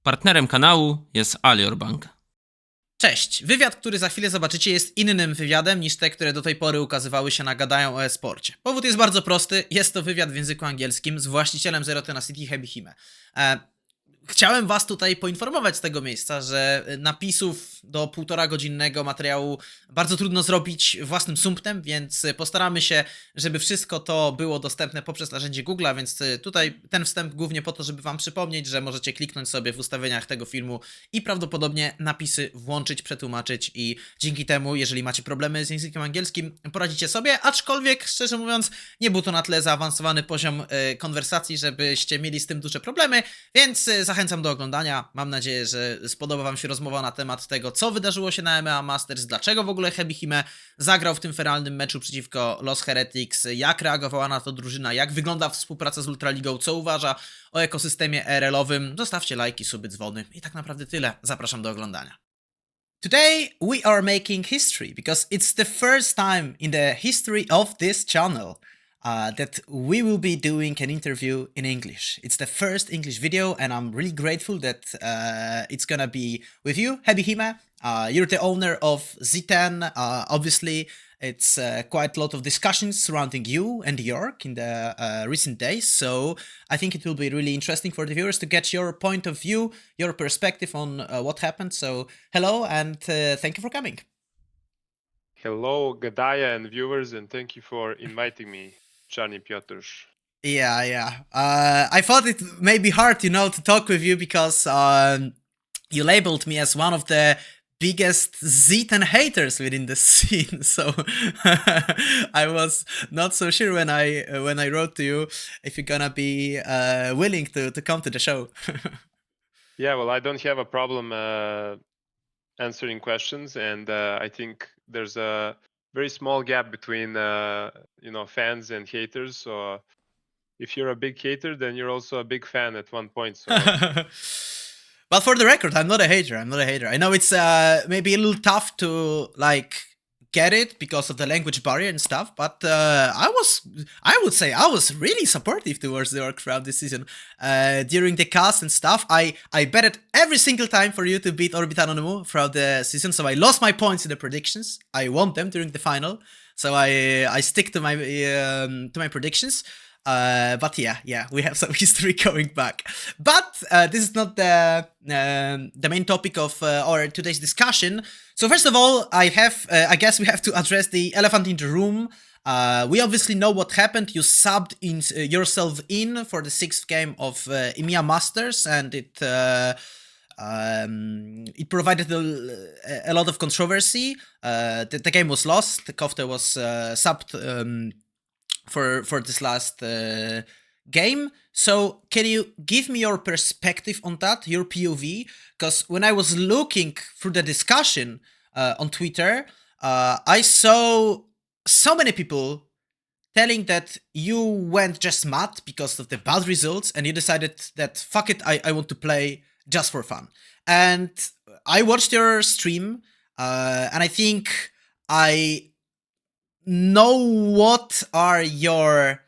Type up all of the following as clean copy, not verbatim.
Partnerem kanału jest Alior Bank. Cześć! Wywiad, który za chwilę zobaczycie, jest innym wywiadem niż te, które do tej pory ukazywały się na Gadają o Esporcie. Powód jest bardzo prosty, jest to wywiad w języku angielskim z właścicielem Z10 Hebihime. Chciałem was tutaj poinformować z tego miejsca, że napisów do 1,5-godzinnego materiału bardzo trudno zrobić własnym sumptem, więc postaramy się, żeby wszystko to było dostępne poprzez narzędzie Google'a, więc tutaj ten wstęp głównie po to, żeby wam przypomnieć, że możecie kliknąć sobie w ustawieniach tego filmu i prawdopodobnie napisy włączyć, przetłumaczyć i dzięki temu, jeżeli macie problemy z językiem angielskim, poradzicie sobie, aczkolwiek szczerze mówiąc nie był to na tyle zaawansowany poziom konwersacji, żebyście mieli z tym duże problemy, więc zachęcam do oglądania. Mam nadzieję, że spodoba wam się rozmowa na temat tego, co wydarzyło się na MMA Masters, dlaczego w ogóle Hebihime zagrał w tym feralnym meczu przeciwko Los Heretics, jak reagowała na to drużyna, jak wygląda współpraca z Ultraligą, co uważa o ekosystemie ERL-owym. Zostawcie lajki, suby, dzwony i tak naprawdę tyle. Zapraszam do oglądania. Today we are making history because it's the first time in the history of this channel that we will be doing an interview in English. It's the first English video, and I'm really grateful that it's gonna be with you, Hebihime. You're the owner of Z10. Obviously, it's quite a lot of discussions surrounding you and York in the recent days, so I think it will be really interesting for the viewers to get your point of view, your perspective on what happened. So, hello, and thank you for coming. Hello, Gadają and viewers, and thank you for inviting me, Czarny Piotr. Yeah. I thought it may be hard, to talk with you because you labeled me as one of the biggest Z10 haters within the scene. So I was not so sure when I wrote to you if you're gonna be willing to come to the show. Yeah, well, I don't have a problem answering questions, and I think there's a very small gap between fans and haters. So if you're a big hater, then you're also a big fan at one point. So. Well, for the record, I'm not a hater. I know it's maybe a little tough to get it because of the language barrier and stuff, but I would say I was really supportive towards the orc throughout this season. During the cast and stuff, I betted every single time for you to beat Orbit Anonymous throughout the season, so I lost my points in the predictions. I won them during the final, so I stick to my predictions. But yeah, we have some history going back. But this is not the main topic of our today's discussion. So first of all, I guess we have to address the elephant in the room. We obviously know what happened. You subbed yourself in for the 6th game of EMEA Masters, and it provided a lot of controversy. The game was lost. The Konto was subbed for this last game. So can you give me your perspective on that, your POV? Because when I was looking through the discussion on Twitter, I saw so many people telling that you went just mad because of the bad results and you decided that fuck it, I want to play just for fun. And I watched your stream and I think I know what are your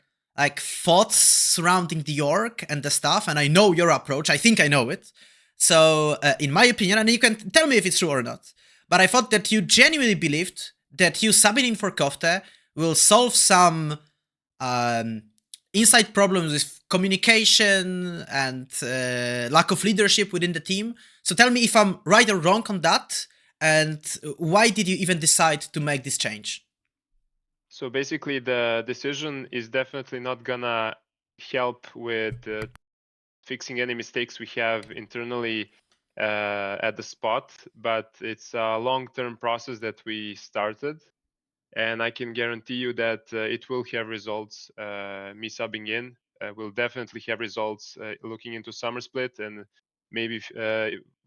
thoughts surrounding the orc and the stuff, and I know your approach. I think I know it. So in my opinion, and you can tell me if it's true or not, but I thought that you genuinely believed that you subbing in for Konto will solve some inside problems with communication and lack of leadership within the team. So tell me if I'm right or wrong on that, and why did you even decide to make this change? So basically, the decision is definitely not gonna help with fixing any mistakes we have internally at the spot, but it's a long-term process that we started, and I can guarantee you that it will have results. Me subbing in will definitely have results looking into summer split, and maybe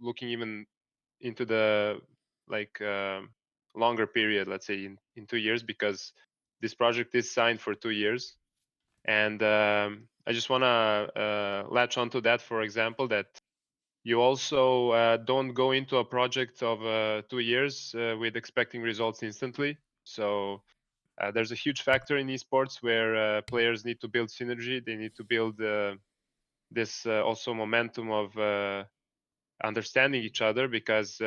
looking even into the longer period, let's say in 2 years, because this project is signed for 2 years. And I just want to latch onto that, for example, that you also don't go into a project of 2 years with expecting results instantly. So there's a huge factor in esports where players need to build synergy. They need to build this also momentum of understanding each other, because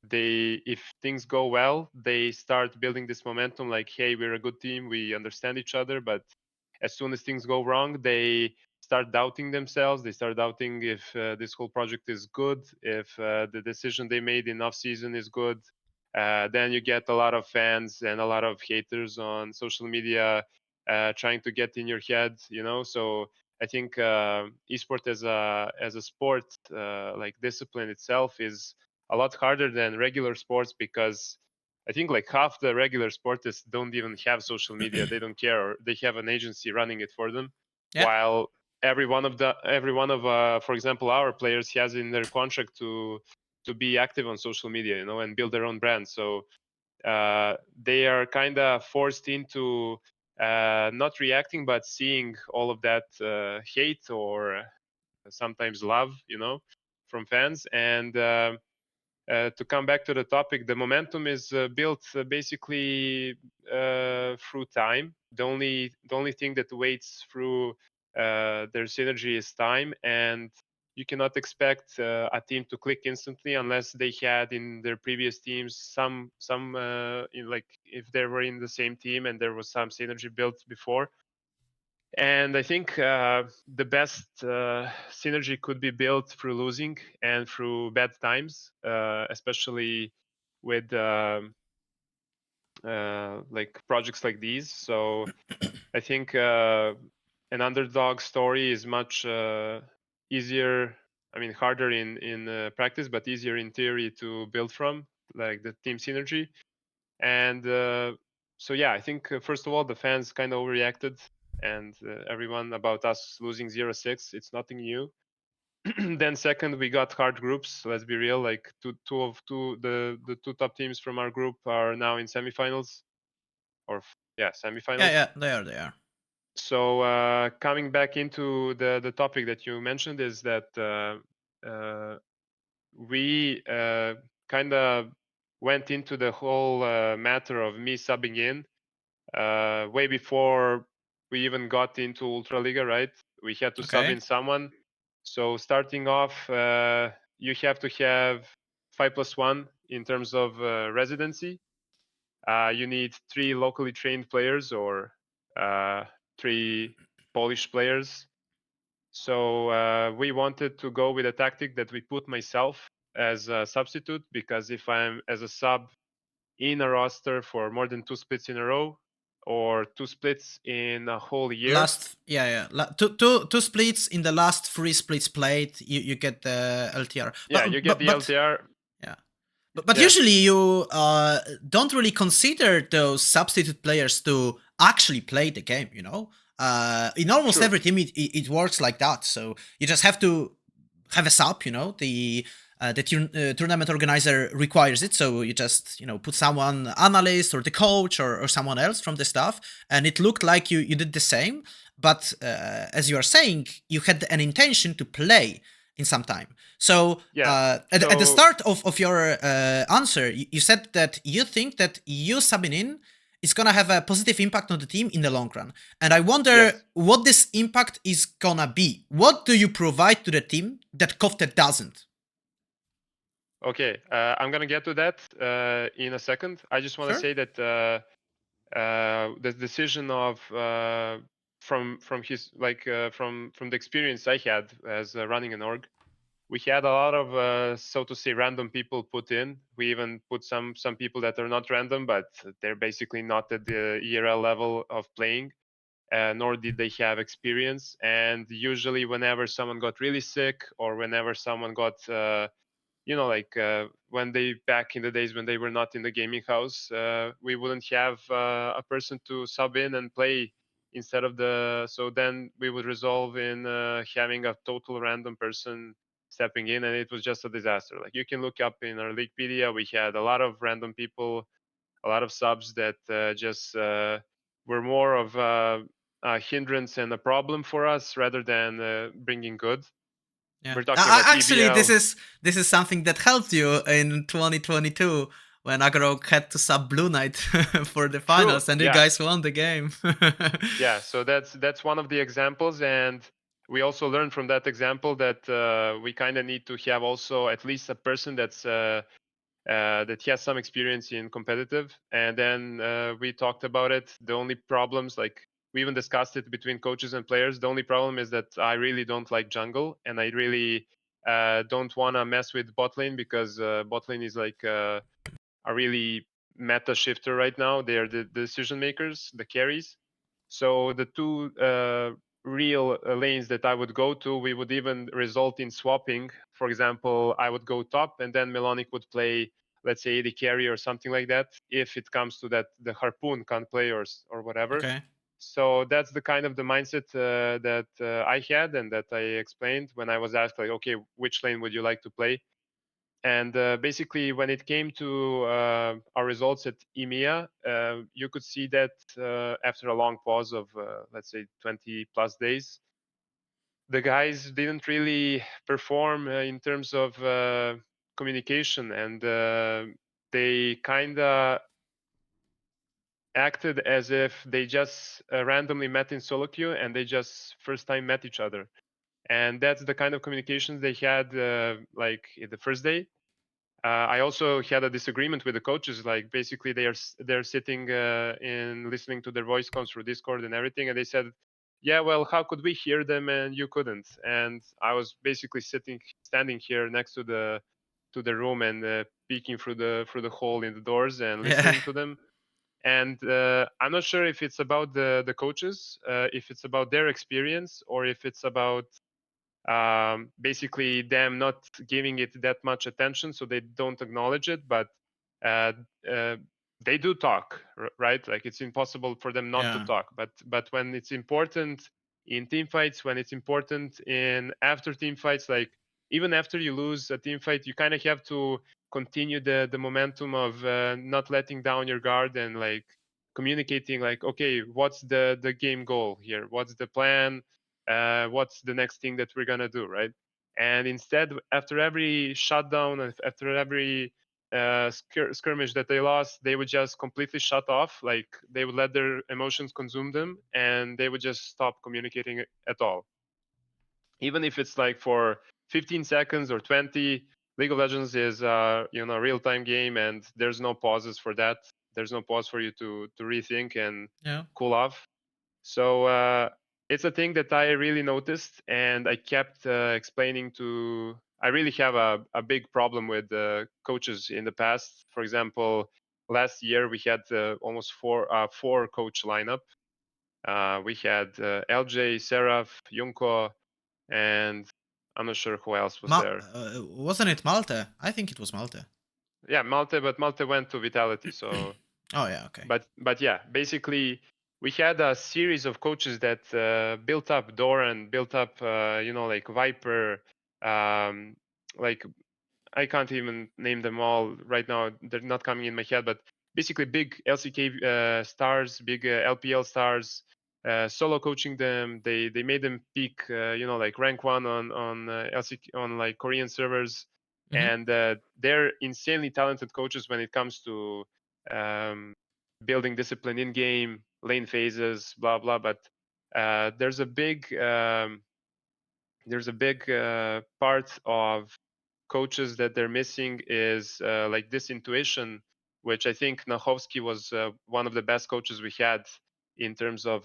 if things go well, they start building this momentum, like, hey, we're a good team, we understand each other. But as soon as things go wrong, they start doubting themselves. They start doubting if this whole project is good, if the decision they made in off season is good. Then you get a lot of fans and a lot of haters on social media trying to get in your head, So I think esport as a sport, like discipline itself, is a lot harder than regular sports, because I think like half the regular sportists don't even have social media. They don't care, or they have an agency running it for them. Yeah. While every one of for example, our players has in their contract to be active on social media, and build their own brand. So they are kind of forced into not reacting, but seeing all of that hate, or sometimes love, from fans. And to come back to the topic, the momentum is built basically through time. The only thing that waits through their synergy is time, and you cannot expect a team to click instantly unless they had in their previous teams some like if they were in the same team and there was some synergy built before. And I think the best synergy could be built through losing and through bad times, especially with like projects like these. So I think an underdog story is much easier. I mean, harder in practice, but easier in theory to build from, like the team synergy. And so yeah, I think first of all, the fans kind of overreacted, and everyone about us losing 0-6, it's nothing new. Then second, we got hard groups. Let's be real, like the two top teams from our group are now in semifinals, or semifinals. Yeah, they are. So coming back into the topic that you mentioned, is that we kind of went into the whole matter of me subbing in way before we even got into Ultraliga, right? We had to sub Okay. in someone. So starting off, you have to have 5+1 in terms of residency. You need 3 locally trained players, or 3 Polish players. So we wanted to go with a tactic that we put myself as a substitute, because if I'm as a sub in a roster for more than 2 splits in a row, or 2 splits in a whole year. Two splits in the last 3 splits played, you get the LTR. You get the LTR. Yeah. But usually you don't really consider those substitute players to actually play the game, in almost every team it works like that. So you just have to have a sub, the tournament organizer requires it, so you just put someone, analyst or the coach or someone else from the staff, and it looked like you did the same. But as you are saying, you had an intention to play in some time. So at the start of your answer, you said that you think that you subbing in is gonna have a positive impact on the team in the long run. And I wonder what this impact is gonna be. What do you provide to the team that Kofte doesn't? Okay, I'm gonna get to that in a second. I just want to say that the decision of from his from the experience I had as running an org, we had a lot of so to say random people put in. We even put some people that are not random, but they're basically not at the ERL level of playing, nor did they have experience. And usually whenever someone got really sick, or whenever someone got when they, back in the days when they were not in the gaming house, we wouldn't have a person to sub in and play instead of so then we would resolve in having a total random person stepping in, and it was just a disaster. Like, you can look up in our Leaguepedia, we had a lot of random people, a lot of subs that just were more of a hindrance and a problem for us, rather than bringing good. Yeah. We're talking about actually, EBL. this is something that helped you in 2022 when Agro had to sub Blue Knight for the finals, and you guys won the game. Yeah, so that's one of the examples. And we also learned from that example that we kind of need to have also at least a person that's that has some experience in competitive. And then we talked about it. The only problems, like we even discussed it between coaches and players. The only problem is that I really don't like jungle, and I really don't want to mess with bot lane because bot lane is like a really meta shifter right now. They are the decision makers, the carries. So the two real lanes that I would go to, we would even result in swapping. For example, I would go top, and then Melonic would play, let's say, AD carry or something like that. If it comes to that, the Harpoon can't play or whatever. Okay. So that's the kind of the mindset that I had and that I explained when I was asked, like, okay, which lane would you like to play? And basically, when it came to our results at EMEA, you could see that after a long pause of, let's say, 20 plus days, the guys didn't really perform in terms of communication, and they kind of acted as if they just randomly met in solo queue and they just first time met each other. And that's the kind of communications they had like the first day. I also had a disagreement with the coaches. Like basically, they're sitting in listening to their voice comes through Discord and everything, and they said, "Yeah, well, how could we hear them and you couldn't?" And I was basically standing here next to the room and peeking through the hole in the doors and Yeah. listening to them. And I'm not sure if it's about the coaches, if it's about their experience, or if it's about basically them not giving it that much attention, so they don't acknowledge it. But uh, uh, they do talk, right? Like it's impossible for them not to Yeah. talk. But when it's important in team fights, when it's important in after team fights, like even after you lose a team fight, you kind of have to continue the momentum of not letting down your guard and like communicating like, okay, what's the game goal here, what's the plan, what's the next thing that we're gonna do, right? And instead, after every shutdown, after every skirmish that they lost, they would just completely shut off. Like they would let their emotions consume them, and they would just stop communicating at all. Even if it's like for 15 seconds or 20, League of Legends is a real-time game, and there's no pauses for that. There's no pause for you to rethink and Yeah. cool off. So it's a thing that I really noticed, and I kept explaining to. I really have a big problem with coaches in the past. For example, last year we had almost four coach lineup. We had LJ, Seraph, Junko, and I'm not sure who else was there. Wasn't it Malte? I think it was Malte. Yeah, Malte, but Malte went to Vitality, so Oh yeah. Okay. but yeah, basically we had a series of coaches that built up Doran, built up like Viper, like I can't even name them all right now. They're not coming in my head, but basically big LCK stars, big LPL stars, solo coaching them. They made them peak, like rank one on LCK on like Korean servers, Mhm. and they're insanely talented coaches when it comes to um, building discipline in game, lane phases, blah blah. But there's a big part of coaches that they're missing is like this intuition, which I think Nachowski was one of the best coaches we had in terms of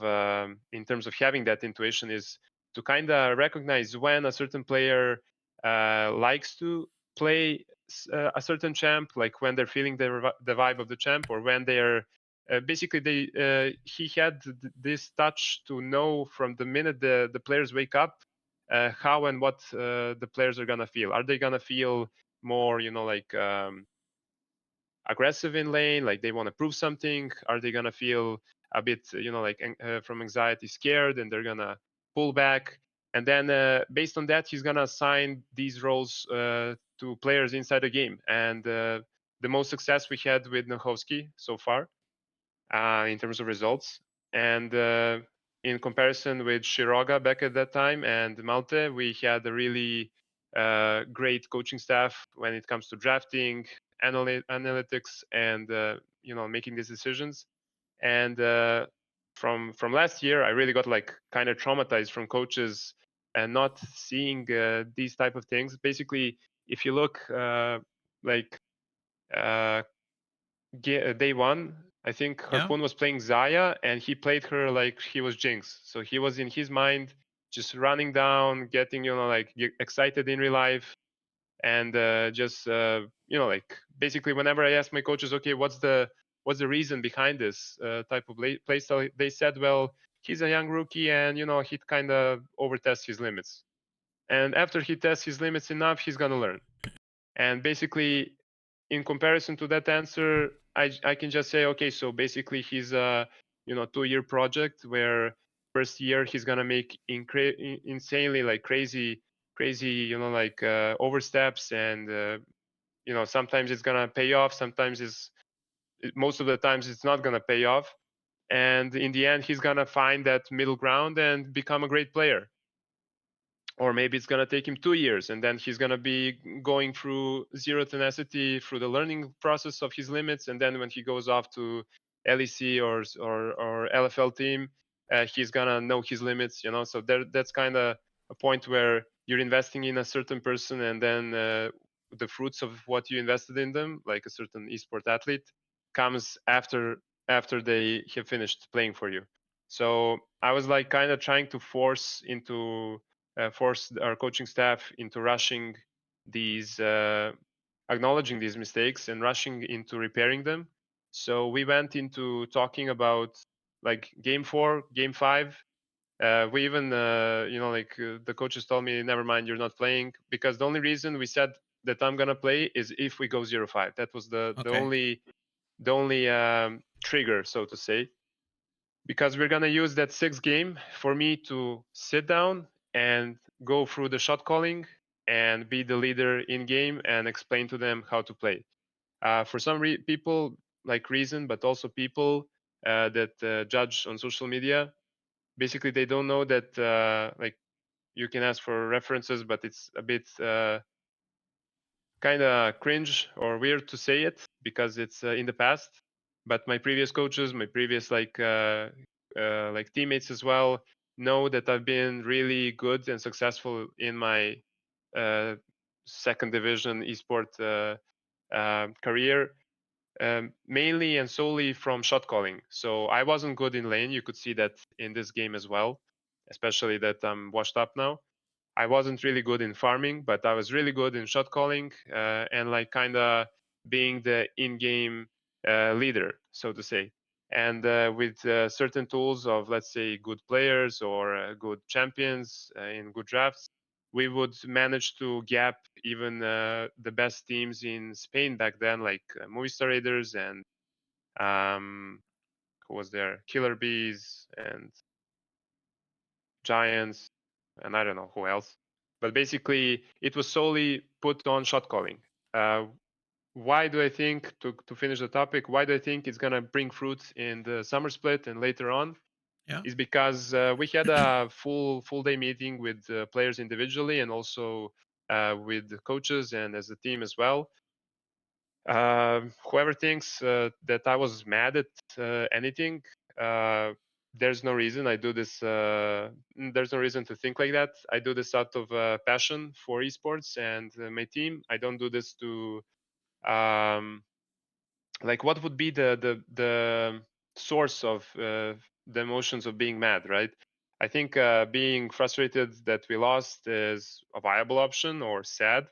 having that intuition, is to kind of recognize when a certain player likes to play a certain champ, like when they're feeling the vibe of the champ, or when they're basically he had this touch to know from the minute the players wake up how and what the players are gonna feel. Are they gonna feel more, like aggressive in lane, like they want to prove something? Are they gonna feel a bit, like from anxiety, scared, and they're gonna pull back? And then based on that, he's gonna assign these roles to players inside the game. And the most success we had with Nochowski so far in terms of results. And in comparison with Shiroga back at that time and Malte, we had a really great coaching staff when it comes to drafting, analytics, and making these decisions. And from last year, I really got like kind of traumatized from coaches and not seeing these type of things. Basically, if you look like day one, I think Yeah. Harpoon was playing Zaya, and he played her like he was Jinx. So he was in his mind just running down, getting like excited in real life, and just like basically whenever I asked my coaches, okay, what's the reason behind this type of play style, they said, well, he's a young rookie, and he kind of overtests his limits, and after he tests his limits enough, he's gonna learn. And basically, in comparison to that answer, I can just say, okay, so basically he's a 2-year project where first year he's gonna make insanely like crazy like oversteps, and sometimes it's gonna pay off, sometimes most of the times it's not gonna pay off, and in the end he's gonna find that middle ground and become a great player. Or maybe it's going to take him 2 years, and then he's going to be going through zero tenacity through the learning process of his limits, and then when he goes off to LEC or LFL team, he's going to know his limits, so that's kind of a point where you're investing in a certain person, and then the fruits of what you invested in them, like a certain esport athlete, comes after they have finished playing for you. So I was like kind of trying to force our coaching staff into rushing these, acknowledging these mistakes and rushing into repairing them. So we went into talking about like game 4, game 5. We even, the coaches told me, never mind, you're not playing, because the only reason we said that I'm gonna play is if we go 0-5. That was the only trigger, so to say, because we're going to use that 6th game for me to sit down and go through the shot calling and be the leader in game and explain to them how to play. For some people, like reason, but also people that judge on social media, basically they don't know that like you can ask for references, but it's a bit kind of cringe or weird to say it because it's in the past. But my previous coaches, my previous like teammates as well, know that I've been really good and successful in my uh, second division esport career, mainly and solely from shot calling. So I wasn't good in lane. You could see that in this game as well, especially that I'm washed up now. I wasn't really good in farming, but I was really good in shot calling and like kind of being the in-game leader, so to say. And with certain tools of, let's say, good players or good champions in good drafts, we would manage to gap even the best teams in Spain back then, like Movistar Raiders and who was there, Killer Bees and Giants, and I don't know who else. But basically, it was solely put on shot calling. Why do I think, to finish the topic, why do I think it's going to bring fruit in the summer split and later on? Yeah. Is because we had a full day meeting with players individually and also with the coaches and as a team as well. Whoever thinks that I was mad at anything, there's no reason. I do this. There's no reason to think like that. I do this out of passion for esports and my team. I don't do this to like what would be the source of the emotions of being mad, right? I think being frustrated that we lost is a viable option or sad,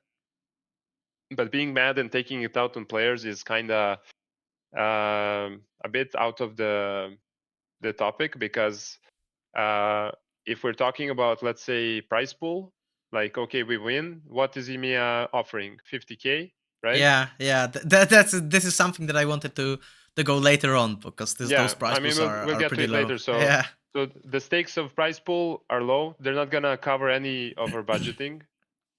but being mad and taking it out on players is kind of a bit out of the topic, because if we're talking about, let's say, prize pool, like, okay, we win, what is EMEA offering? 50K, right? Yeah. This is something that I wanted to go later on because those Yeah, prize I mean, pools we'll are get to pretty it low. later. So Yeah. the stakes of prize pool are low. They're not gonna cover any of our budgeting.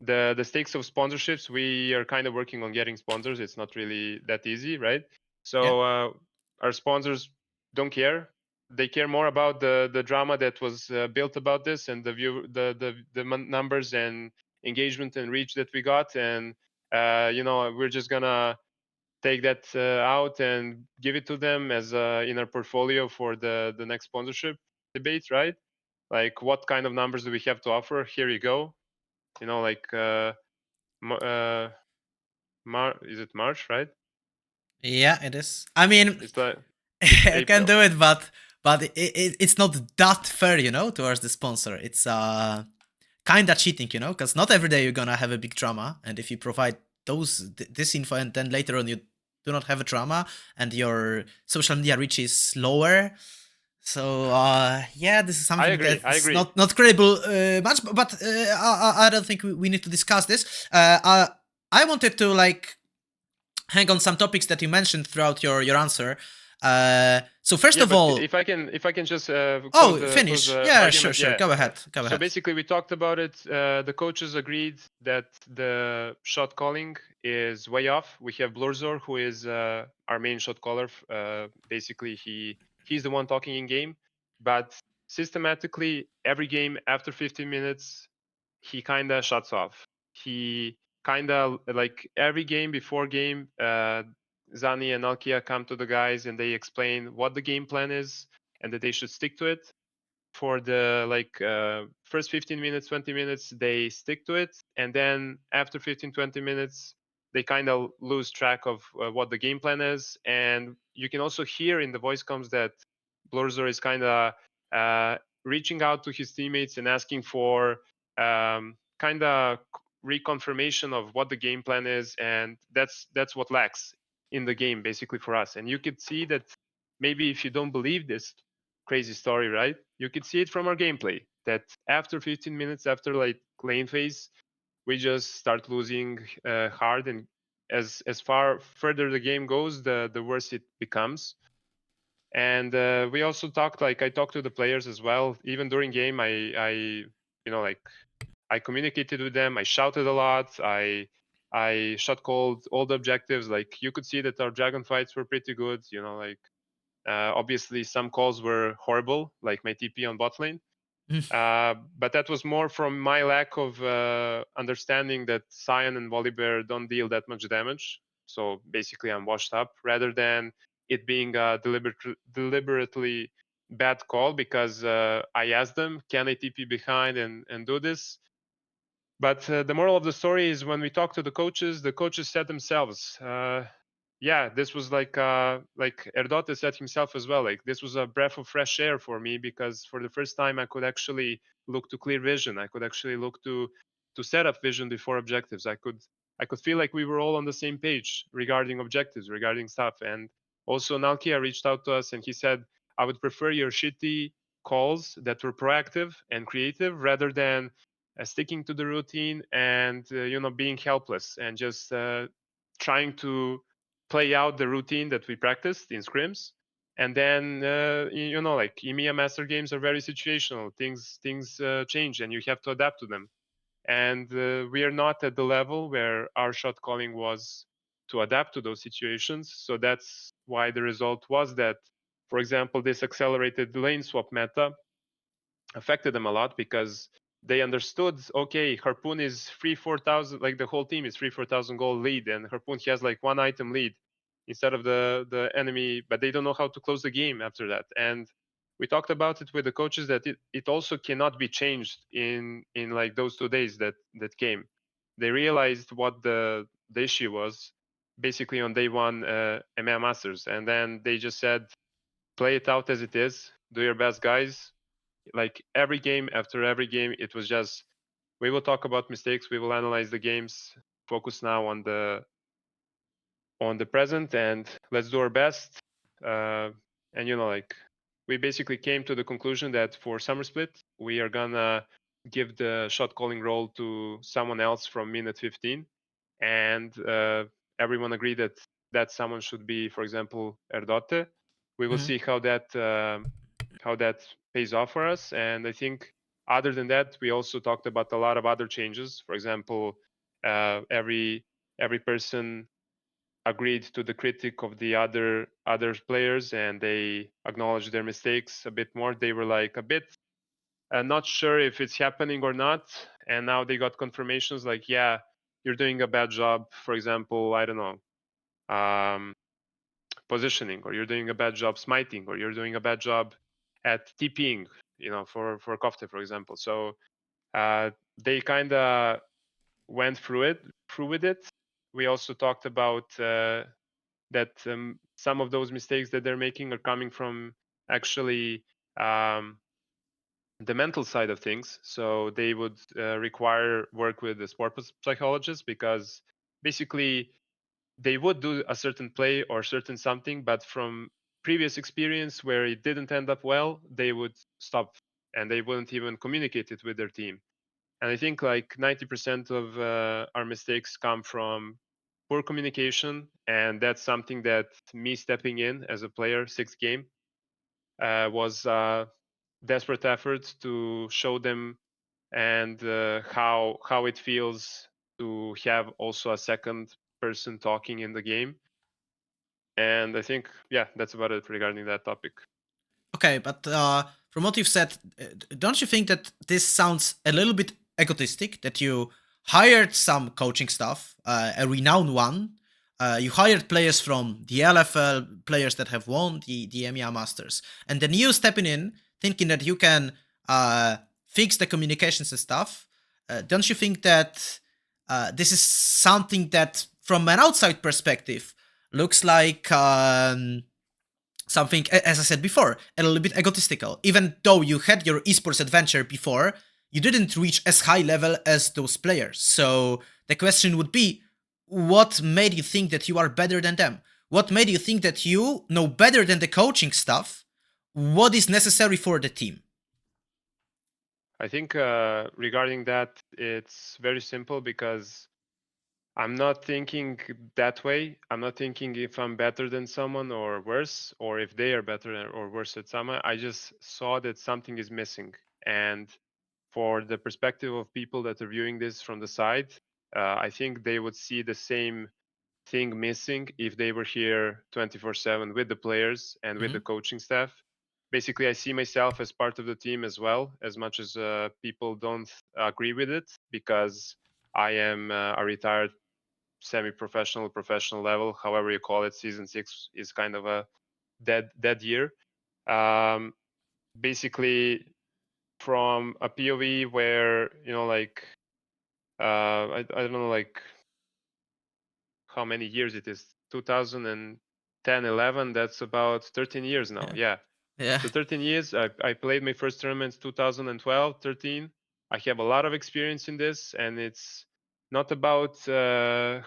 The stakes of sponsorships, we are kind of working on getting sponsors. It's not really that easy, right? Yeah. So our sponsors don't care. They care more about the drama that was built about this and the numbers and engagement and reach that we got, and we're just gonna take that out and give it to them as in our portfolio for the next sponsorship debate, right? like what kind of numbers do we have to offer? Here you go. You know, like is it March, right? Yeah, it is. I mean, It's like I can April. do it, but it's not that fair, you know, towards the sponsor. It's kinda cheating, you know, because not every day you're gonna have a big drama, and if you provide this info and then later on you do not have a drama and your social media reach is lower. So yeah, this is something agree, I that's agree. not credible much, but I don't think we need to discuss this. I wanted to like hang on some topics that you mentioned throughout your answer. So first Yeah, of but all, if I can just finish. close the Yeah, argument, sure. yeah. Go ahead. Go So ahead. basically, we talked about it. The coaches agreed that the shot calling is way off. We have Blurzor, who is our main shot caller. Basically, he's the one talking in game, but systematically, every game after 15 minutes, he kind of shuts off. He kind of like every game before game, Zani and Alkia come to the guys and they explain what the game plan is and that they should stick to it. For the first 15 minutes, 20 minutes, they stick to it, and then after 15, 20 minutes, they kind of lose track of what the game plan is. And you can also hear in the voice comms that Blurzer is kind of reaching out to his teammates and asking for kind of reconfirmation of what the game plan is, and that's what lacks in the game basically for us. And you could see that maybe if you don't believe this crazy story, right? You could see it from our gameplay that after 15 minutes, after like lane phase, we just start losing hard, and as far further the game goes, the worse it becomes. And we also talked, like I talked to the players as well. Even during game, I you know, like I communicated with them. I shouted a lot. I shot called all the objectives. Like you could see that our dragon fights were pretty good. You know, like obviously some calls were horrible, like my TP on bot lane. But that was more from my lack of understanding that Cyan and Volibear don't deal that much damage. So basically, I'm washed up rather than it being a deliberately bad call because I asked them, can I TP behind and do this? But the moral of the story is when we talk to the coaches said themselves, yeah, this was like Erdote said himself as well. Like this was a breath of fresh air for me because for the first time I could actually look to clear vision. I could actually look to set up vision before objectives. I could feel like we were all on the same page regarding objectives, regarding stuff. And also Nalkia reached out to us and he said, I would prefer your shitty calls that were proactive and creative rather than sticking to the routine and being helpless and just trying to play out the routine that we practiced in scrims. And then like EMEA master games are very situational. Things change and you have to adapt to them. And we are not at the level where our shot calling was to adapt to those situations. So that's why the result was that, for example, this accelerated lane swap meta affected them a lot because they understood, okay, Harpoon is 3-4,000, like the whole team is 3-4,000 gold lead, and Harpoon has like one item lead instead of the enemy, but they don't know how to close the game after that. And we talked about it with the coaches that it also cannot be changed in like those 2 days that came. They realized what the issue was basically on day one EMEA Masters, and then they just said, play it out as it is, do your best, guys. Like every game after every game, it was just, we will talk about mistakes, we will analyze the games, focus now on the present, and let's do our best. And like we basically came to the conclusion that for summer split we are gonna give the shot calling role to someone else from minute 15, and everyone agreed that someone should be, for example, Erdote. We will see how that pays off for us. And I think other than that, we also talked about a lot of other changes. For example, every person agreed to the critic of the other players and they acknowledged their mistakes a bit more. They were like a bit not sure if it's happening or not, and now they got confirmations like, yeah, you're doing a bad job, for example, I don't know, positioning, or you're doing a bad job smiting, or you're doing a bad job at TPing. for Kofte, for example. So they kind of went through with it. We also talked about that some of those mistakes that they're making are coming from actually the mental side of things. So they would require work with the sport psychologist, because basically they would do a certain play or certain something, but from previous experience where it didn't end up well, they would stop and they wouldn't even communicate it with their team. And I think like 90% of our mistakes come from poor communication, and that's something that me stepping in as a player, sixth game, was desperate effort to show them and how it feels to have also a second person talking in the game. And I think, yeah, that's about it regarding that topic. Okay, but from what you've said, don't you think that this sounds a little bit egotistic? That you hired some coaching staff, a renowned one. You hired players from the LFL, players that have won the EMEA Masters, and then you stepping in, thinking that you can fix the communications and stuff. Don't you think that this is something that, from an outside perspective, looks like something, as I said before, a little bit egotistical? Even though you had your esports adventure before, you didn't reach as high level as those players. So the question would be, what made you think that you are better than them? What made you think that you know better than the coaching stuff what is necessary for the team? I think regarding that, it's very simple, because I'm not thinking that way. I'm not thinking if I'm better than someone or worse, or if they are better or worse than someone. I just saw that something is missing. And for the perspective of people that are viewing this from the side, I think they would see the same thing missing if they were here 24/7 with the players and with the coaching staff. Basically, I see myself as part of the team as well, as much as people don't agree with it, because I am a retired semi-professional, professional level, however you call it. Season 6 is kind of a dead year. Basically, from a POV where like I don't know like how many years it is. 2010, 11. That's about 13 years now. Yeah. Yeah. So 13 years. I played my first tournaments 2012, 13. I have a lot of experience in this, and it's not about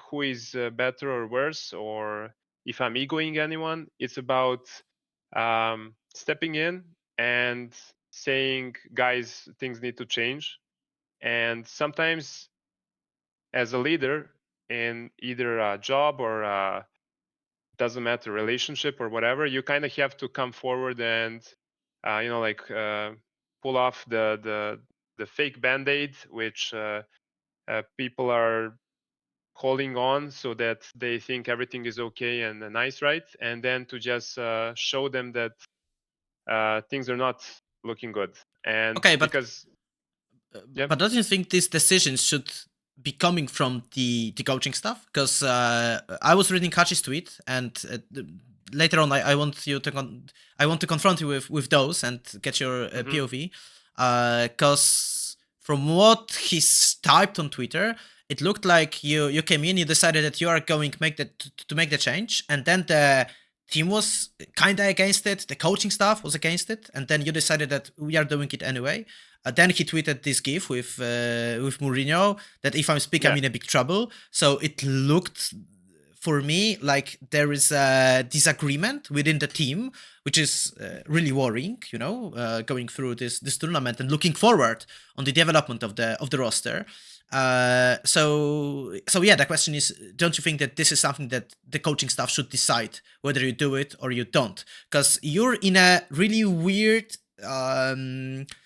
who is better or worse, or if I'm egoing anyone. It's about stepping in and saying, guys, things need to change. And sometimes, as a leader in either a job or doesn't matter, relationship or whatever, you kind of have to come forward and pull off the fake band-aid, which people are holding on so that they think everything is okay and nice, right? And then to just show them that things are not looking good. And Okay, but because yeah. But don't you think these decisions should be coming from the coaching staff? Because I was reading Hachi's tweet, and later on I want you to I want to confront you with those and get your POV. Because from what he's typed on Twitter, it looked like you came in, you decided that you are going to make the change, and then the team was kind of against it, the coaching staff was against it, and then you decided that we are doing it anyway. Then he tweeted this gif with Mourinho that if I'm speaking, I'm in a big trouble. So it looked for me like there is a disagreement within the team, which is really worrying. Going through this tournament and looking forward on the development of the roster. So yeah, the question is, don't you think that this is something that the coaching staff should decide whether you do it or you don't? Because you're in a really weird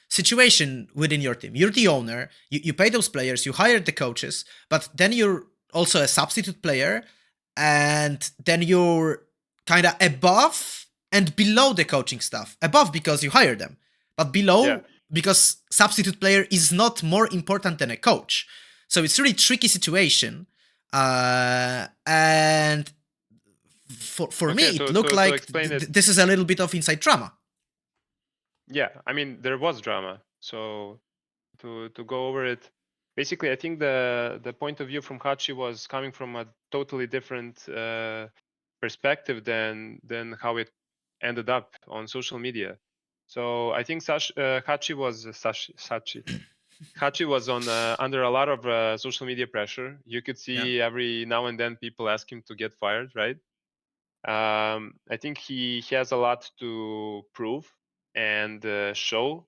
situation within your team. You're the owner, you pay those players, you hired the coaches, but then you're also a substitute player, and then you're kind of above and below the coaching staff. Above because you hired them, but below because substitute player is not more important than a coach. So it's really tricky situation. And for me, it looked like this is a little bit of inside drama. Yeah, I mean there was drama. So to go over it, basically, I think the point of view from Hachi was coming from a totally different perspective than how it ended up on social media. So I think Hachi was Hachi was on under a lot of social media pressure. You could see every now and then people ask him to get fired, right? I think he has a lot to prove and show,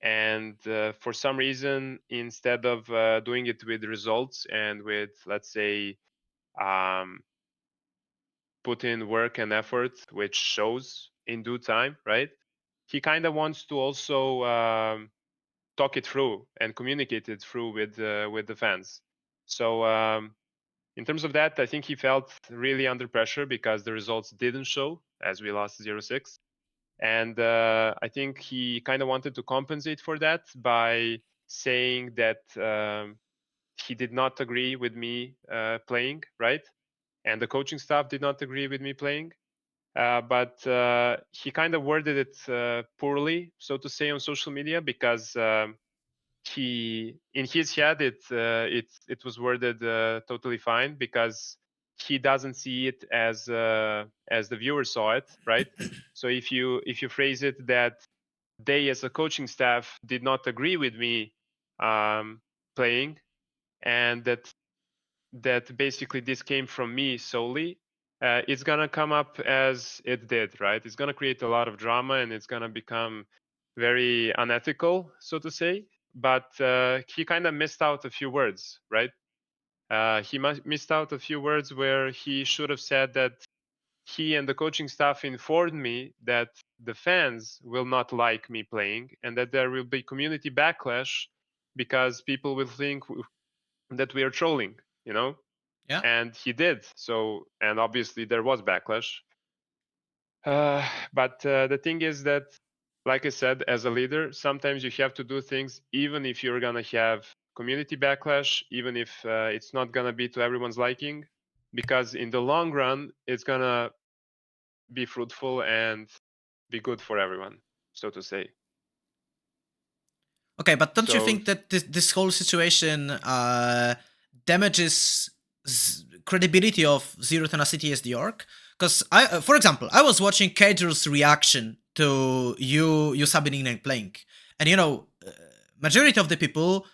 and for some reason, instead of doing it with results and with, let's say, um, put in work and effort, which shows in due time, right? He kind of wants to also talk it through and communicate it through with the fans. So in terms of that, I think he felt really under pressure because the results didn't show, as we lost 0-6. And I think he kind of wanted to compensate for that by saying that he did not agree with me playing, right? And the coaching staff did not agree with me playing. But he kind of worded it poorly, so to say, on social media, because he, in his head, it was worded totally fine, because he doesn't see it as the viewer saw it, right? So if you phrase it that they, as a coaching staff, did not agree with me playing, and that basically this came from me solely, it's gonna come up as it did, right? It's gonna create a lot of drama, and it's gonna become very unethical, so to say. But he kind of missed out a few words, right? He missed out a few words where he should have said that he and the coaching staff informed me that the fans will not like me playing, and that there will be community backlash because people will think that we are trolling, you know? Yeah. And he did. So, and obviously there was backlash. But the thing is that, like I said, as a leader, sometimes you have to do things even if you're gonna have community backlash, even if it's not gonna be to everyone's liking, because in the long run, it's gonna be fruitful and be good for everyone, so to say. Okay, but don't you So think that this whole situation damages credibility of Zero Tenacity as the org? Because for example, I was watching Cager's reaction to you subbing and playing, and majority of the people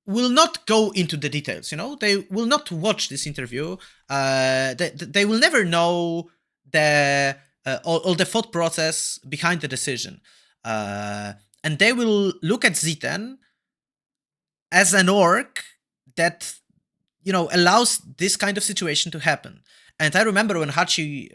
will not go into the details. They will not watch this interview. They will never know the all the thought process behind the decision. And they will look at Z10 as an org that allows this kind of situation to happen. And I remember when Hachi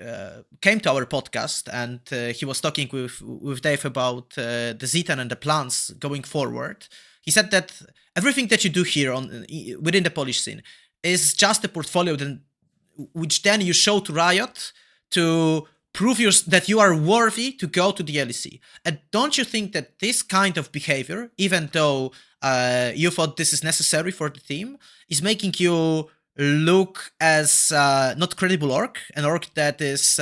came to our podcast, and he was talking with Dave about the Z10 and the plans going forward. He said that everything that you do here within the Polish scene is just a portfolio which then you show to Riot to prove that you are worthy to go to the LEC. And don't you think that this kind of behavior, even though you thought this is necessary for the team, is making you look as not credible org, an org that is,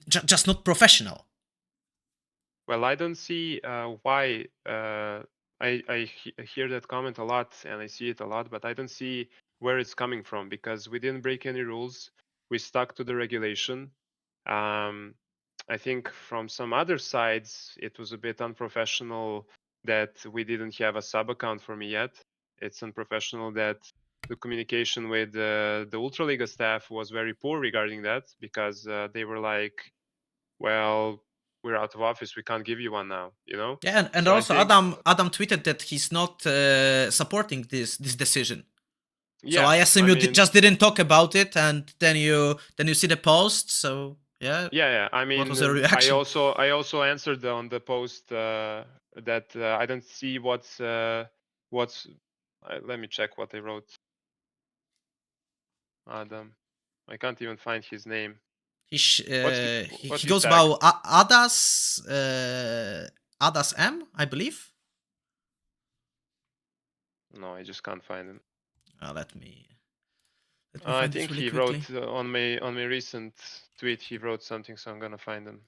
just not professional? well, I don't see why. I hear that comment a lot, and I see it a lot, but I don't see where it's coming from, because we didn't break any rules. We stuck to the regulation. Um, I think from some other sides, it was a bit unprofessional that we didn't have a sub account for me yet. It's unprofessional that the communication with the Ultraliga staff was very poor regarding that, because they were like, well, we're out of office, we can't give you one now, you know? Yeah, and So I also think, Adam tweeted that he's not supporting this decision. So yeah, I assume I you mean, just didn't talk about it, and then you see the post. So yeah, yeah. I what mean, was the reaction? I also answered on the post that I don't see what's. Let me check what I wrote. Adam, I can't even find his name. What's He his goes tag? about Adas M, I believe. No, I just can't find him. Let me I find it think really he quickly. wrote on my recent tweet. He wrote something, so I'm gonna find him.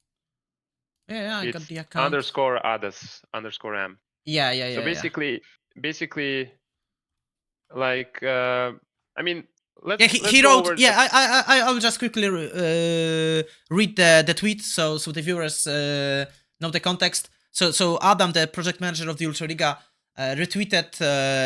Yeah, I got It's the account. _adas_m. Yeah. So basically, like, I mean, Yeah, let's he go wrote. over. Yeah, I'll just quickly read the tweet so the viewers know the context. So Adam, the project manager of the Ultraliga, retweeted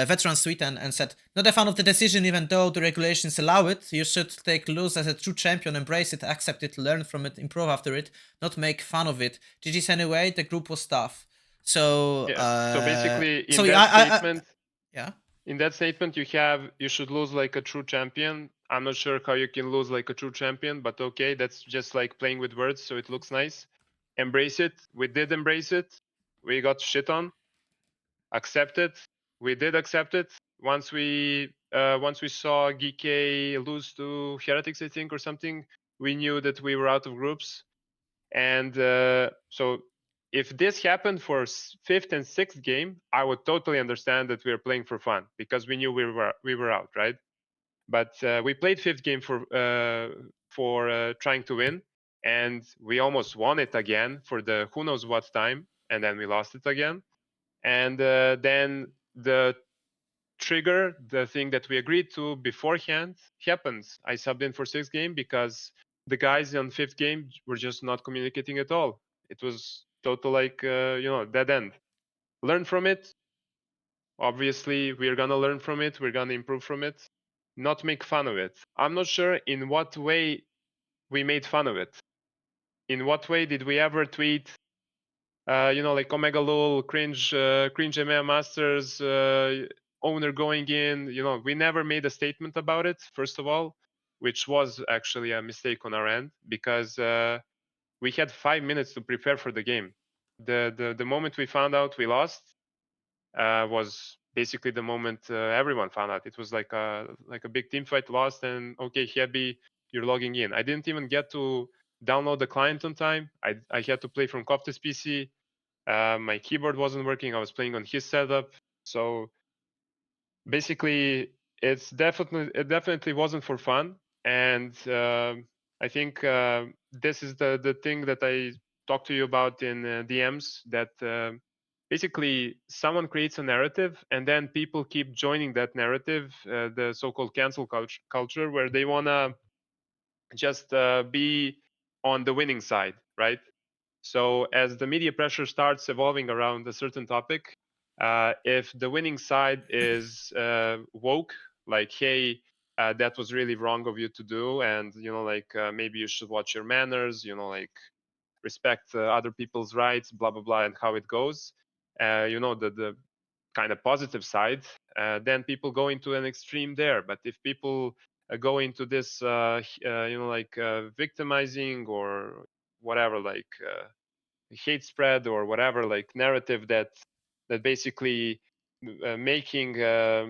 veteran's tweet and said, "Not a fan of the decision, even though the regulations allow it. You should take lose as a true champion, embrace it, accept it, learn from it, improve after it, not make fun of it. GG's anyway. The group was tough. So Yeah. So basically, so in yeah, that statement, yeah. you should lose like a true champion. I'm not sure how you can lose like a true champion, but okay, that's just like playing with words, so it looks nice. Embrace it. We did embrace it. We got shit on. Accept it. We did accept it. Once we saw GK lose to Heretics, I think, or something, we knew that we were out of groups. And so if this happened for fifth and sixth game, I would totally understand that we were playing for fun because we knew we were out, right? But we played fifth game for trying to win, and we almost won it again for the who knows what time, and then we lost it again. And then the trigger, the thing that we agreed to beforehand, happens. I subbed in for sixth game because the guys on fifth game were just not communicating at all. It was total like dead end. Learn from it. Obviously, we're gonna learn from it. We're gonna improve from it. Not make fun of it. I'm not sure in what way we made fun of it. In what way did we ever tweet like Omega Lul, cringe MMA Masters, owner going in. We never made a statement about it, first of all, which was actually a mistake on our end because we had 5 minutes to prepare for the game. The moment we found out we lost was basically the moment everyone found out. It was like a big team fight, lost, and okay, Hebi, you're logging in. I didn't even get to download the client on time. I had to play from Coptis PC. My keyboard wasn't working. I was playing on his setup. So basically, it definitely wasn't for fun. And I think this is the thing that I talked to you about in DMs, that basically someone creates a narrative and then people keep joining that narrative, the so-called cancel culture, where they want to just be on the winning side, right? So as the media pressure starts evolving around a certain topic, if the winning side is woke, like, hey, that was really wrong of you to do, and maybe you should watch your manners, like respect other people's rights, blah blah blah, and how it goes. The kind of positive side, then people go into an extreme there. But if people go into this, victimizing or whatever, like hate spread or whatever, like narrative that basically making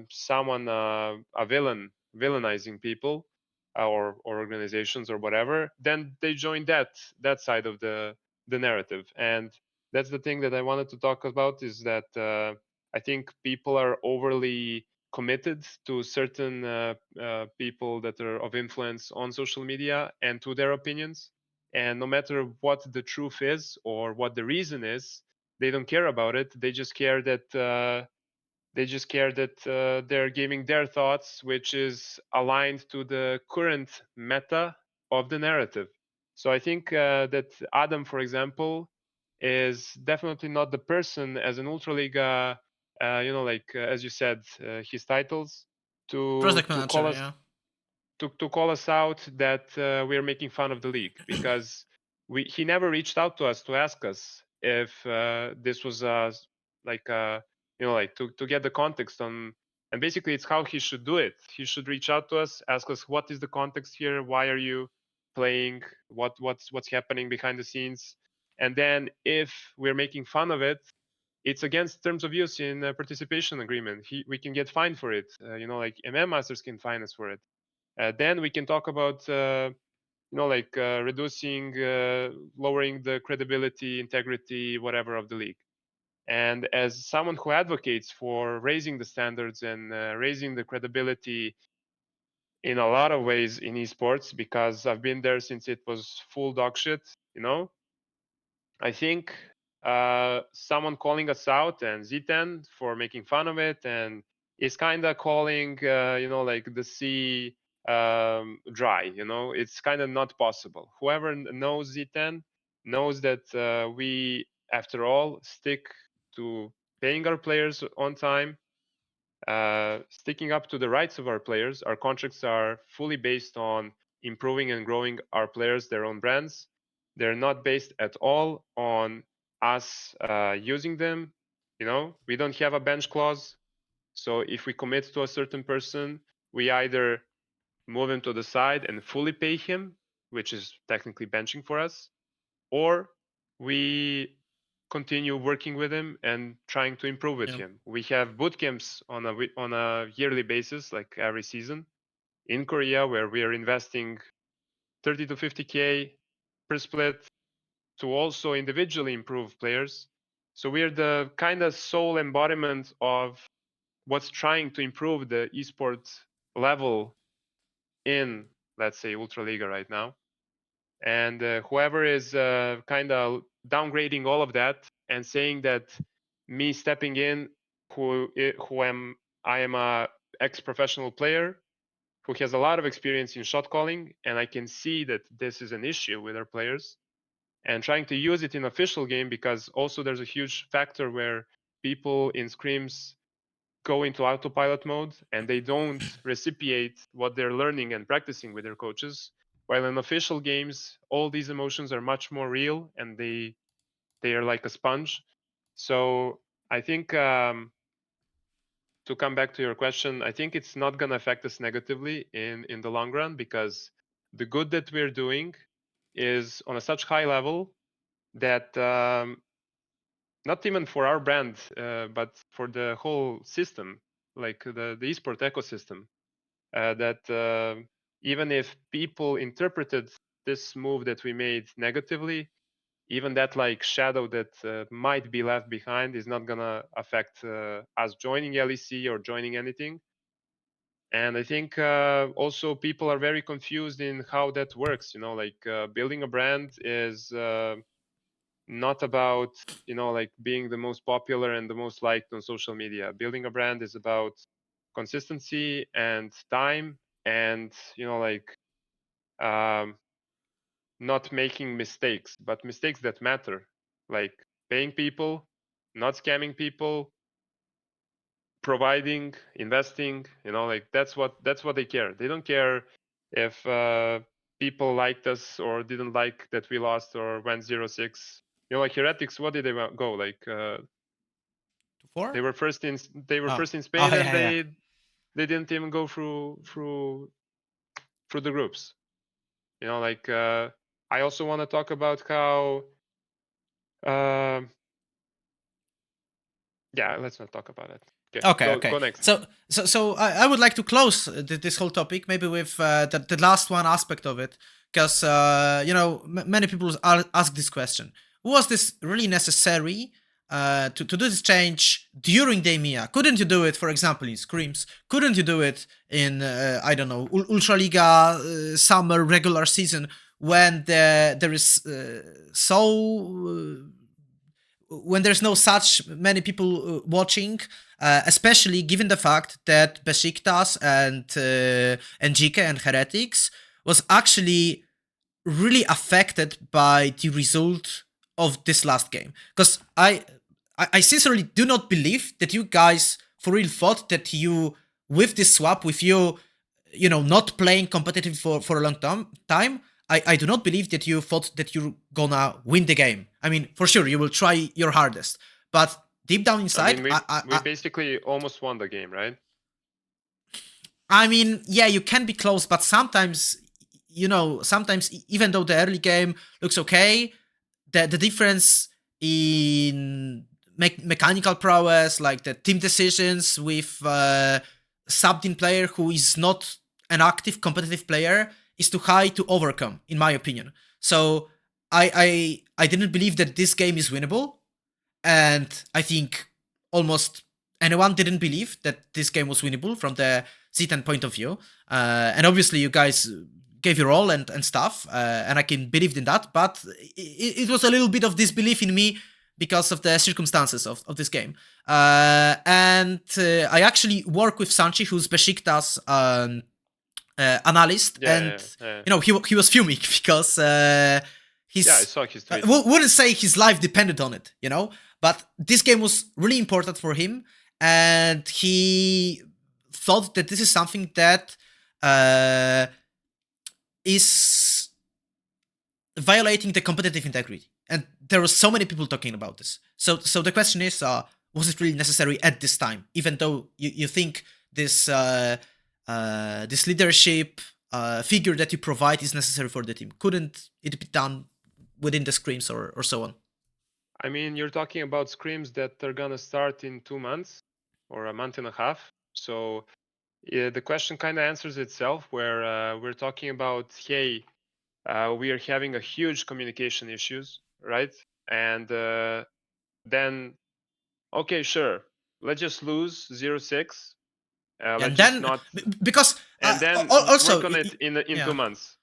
someone a villainizing people or organizations or whatever, then they join that side of the narrative. And that's the thing that I wanted to talk about, is that I think people are overly committed to certain people that are of influence on social media and to their opinions, and no matter what the truth is or what the reason is, they don't care about it. They just care that they're giving their thoughts, which is aligned to the current meta of the narrative. So I think that Adam, for example, is definitely not the person as an Ultraliga, as you said, his titles to Project to manager, call us yeah. to call us out that we're making fun of the league, because he never reached out to us to ask us if this was like to get the context on. And basically it's how he should do it. He should reach out to us, ask us what is the context here, why are you playing, what's happening behind the scenes. And then if we're making fun of it, it's against terms of use in a participation agreement. We can get fined for it. Like MM Masters can fine us for it. Then we can talk about reducing, lowering the credibility, integrity, whatever of the league. And as someone who advocates for raising the standards and raising the credibility in a lot of ways in esports, because I've been there since it was full dog shit, I think someone calling us out and Z10 for making fun of it and is kind of calling, like the sea dry. It's kind of not possible. Whoever knows Z10 knows that we, after all, stick to paying our players on time, sticking up to the rights of our players. Our contracts are fully based on improving and growing our players, their own brands. They're not based at all on us using them. We don't have a bench clause. So if we commit to a certain person, we either move him to the side and fully pay him, which is technically benching for us, or we continue working with him and trying to improve with him. We have boot camps on a yearly basis, like every season in Korea, where we are investing 30 to 50K per split to also individually improve players. So we're the kind of sole embodiment of what's trying to improve the esports level in, let's say, Ultraliga right now. And whoever is kind of downgrading all of that and saying that me stepping in, I am a ex-professional player who has a lot of experience in shot calling, and I can see that this is an issue with our players, and trying to use it in official game, because also there's a huge factor where people in scrims go into autopilot mode and they don't reciprocate what they're learning and practicing with their coaches. While in official games, all these emotions are much more real and they are like a sponge. So I think to come back to your question, I think it's not going to affect us negatively in the long run, because the good that we're doing is on a such high level that not even for our brand, but for the whole system, like the esport ecosystem, that even if people interpreted this move that we made negatively, even that like shadow that might be left behind is not gonna affect us joining LEC or joining anything. And I think also people are very confused in how that works. Like building a brand is not about like being the most popular and the most liked on social media. Building a brand is about consistency and time, and like not making mistakes, but mistakes that matter, like paying people, not scamming people, providing, investing. Like that's what they care. They don't care if people liked us or didn't like that we lost or went 0-6. Like Heretics, what did they go? Like Four? they were first in first in Spain, Oh, and yeah. they didn't even go through the groups. Like I also want to talk about how yeah, let's not talk about it. Okay. Go next. So I would like to close this whole topic maybe with the last one aspect of it, because many people ask this question: was this really necessary to do this change during the EMEA? Couldn't you do it, for example, in scrims? Couldn't you do it in I don't know, Ultraliga summer regular season, when there is when there's no such many people watching, especially given the fact that Besiktas and GK and Heretics was actually really affected by the result of this last game. Because I sincerely do not believe that you guys for real thought that you, with this swap, with you not playing competitive for a long time, I do not believe that you thought that you're gonna win the game. I mean, for sure, you will try your hardest, but deep down inside, we basically almost won the game, right? I mean, yeah, you can be close, but sometimes, sometimes even though the early game looks okay, the difference in mechanical prowess, like the team decisions with sub-team player who is not an active competitive player, is too high to overcome, in my opinion. So I didn't believe that this game is winnable, and I think almost anyone didn't believe that this game was winnable from the Z10 point of view. And obviously, you guys gave your all and stuff, and I can believe in that. But it was a little bit of disbelief in me because of the circumstances of this game. And I actually work with Sanchi, who's Besiktas analyst, you know, he was fuming because he's I saw his tweet. wouldn't say his life depended on it, you know, but this game was really important for him, and he thought that this is something that is violating the competitive integrity. And there were so many people talking about this. So the question is, was it really necessary at this time? Even though you think this this leadership figure that you provide is necessary for the team, couldn't it be done within the scrims or so on? I mean, you're talking about scrims that are gonna start in 2 months or a month and a half. So the question kind of answers itself, where we're talking about, hey, we are having a huge communication issues, right? And then, okay, sure, let's just lose 0-6. And let's then just not, because and then also work on it in yeah. 2 months.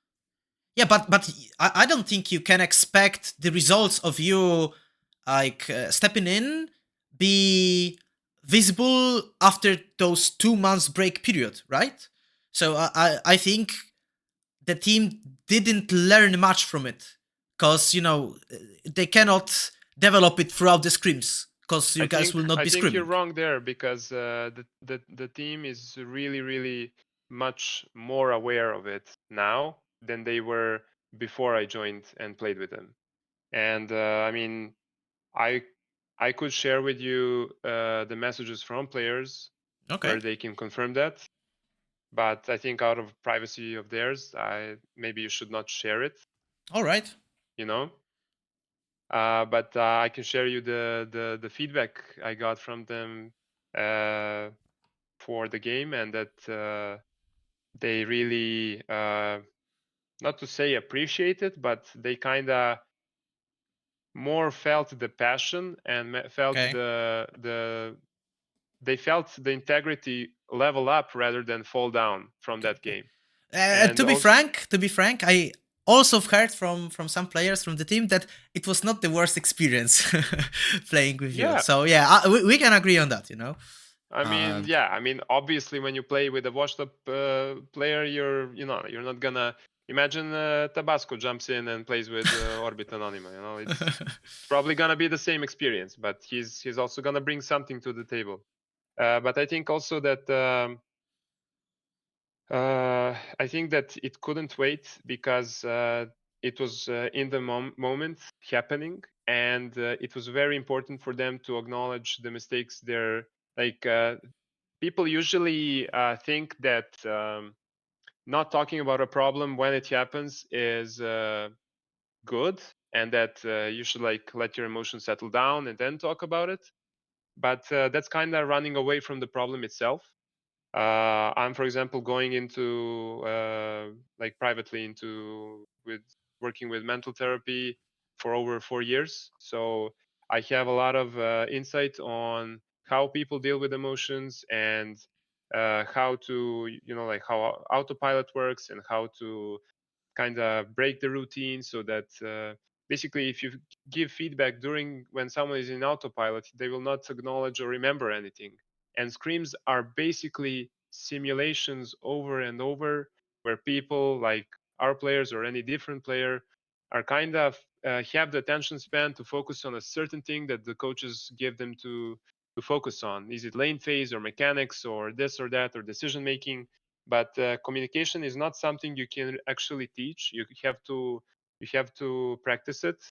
Yeah, but I don't think you can expect the results of you like stepping in be visible after those 2 months break period, right? So I think the team didn't learn much from it because, you know, they cannot develop it throughout the scrims because you guys will not be I think scrimming. you're wrong there, because the team is really much more aware of it now than they were before I joined and played with them. And I mean, I could share with you the messages from players where they can confirm that, but I think out of privacy of theirs, maybe you should not share it. All right. You know. But I can share you the feedback I got from them for the game, and that they really, not to say appreciate it, but they kind of more felt the passion and felt they felt the integrity level up rather than fall down from that game. To be frank, I also heard from some players from the team that it was not the worst experience playing with you. So yeah, we can agree on that, you know. I mean, I mean, obviously, when you play with a washed up player, you're not gonna imagine Tabasco jumps in and plays with Orbit Anonyma. You know, it's probably gonna be the same experience, but he's also gonna bring something to the table. But I think also that I think that it couldn't wait, because it was in the moment happening, and it was very important for them to acknowledge the mistakes. They're like, people usually think that not talking about a problem when it happens is good, and that you should like let your emotions settle down and then talk about it. But that's kind of running away from the problem itself. I'm, for example, going into like privately into working with mental therapy for over 4 years. So I have a lot of insight on how people deal with emotions, and how to, like how autopilot works, and how to kind of break the routine, so that basically if you give feedback during when someone is in autopilot, they will not acknowledge or remember anything. And scrims are basically simulations over and over, where people like our players or any different player are kind of have the attention span to focus on a certain thing that the coaches give them to focus on. Is it lane phase or mechanics or this or that or decision making? But communication is not something you can actually teach. You have to practice it,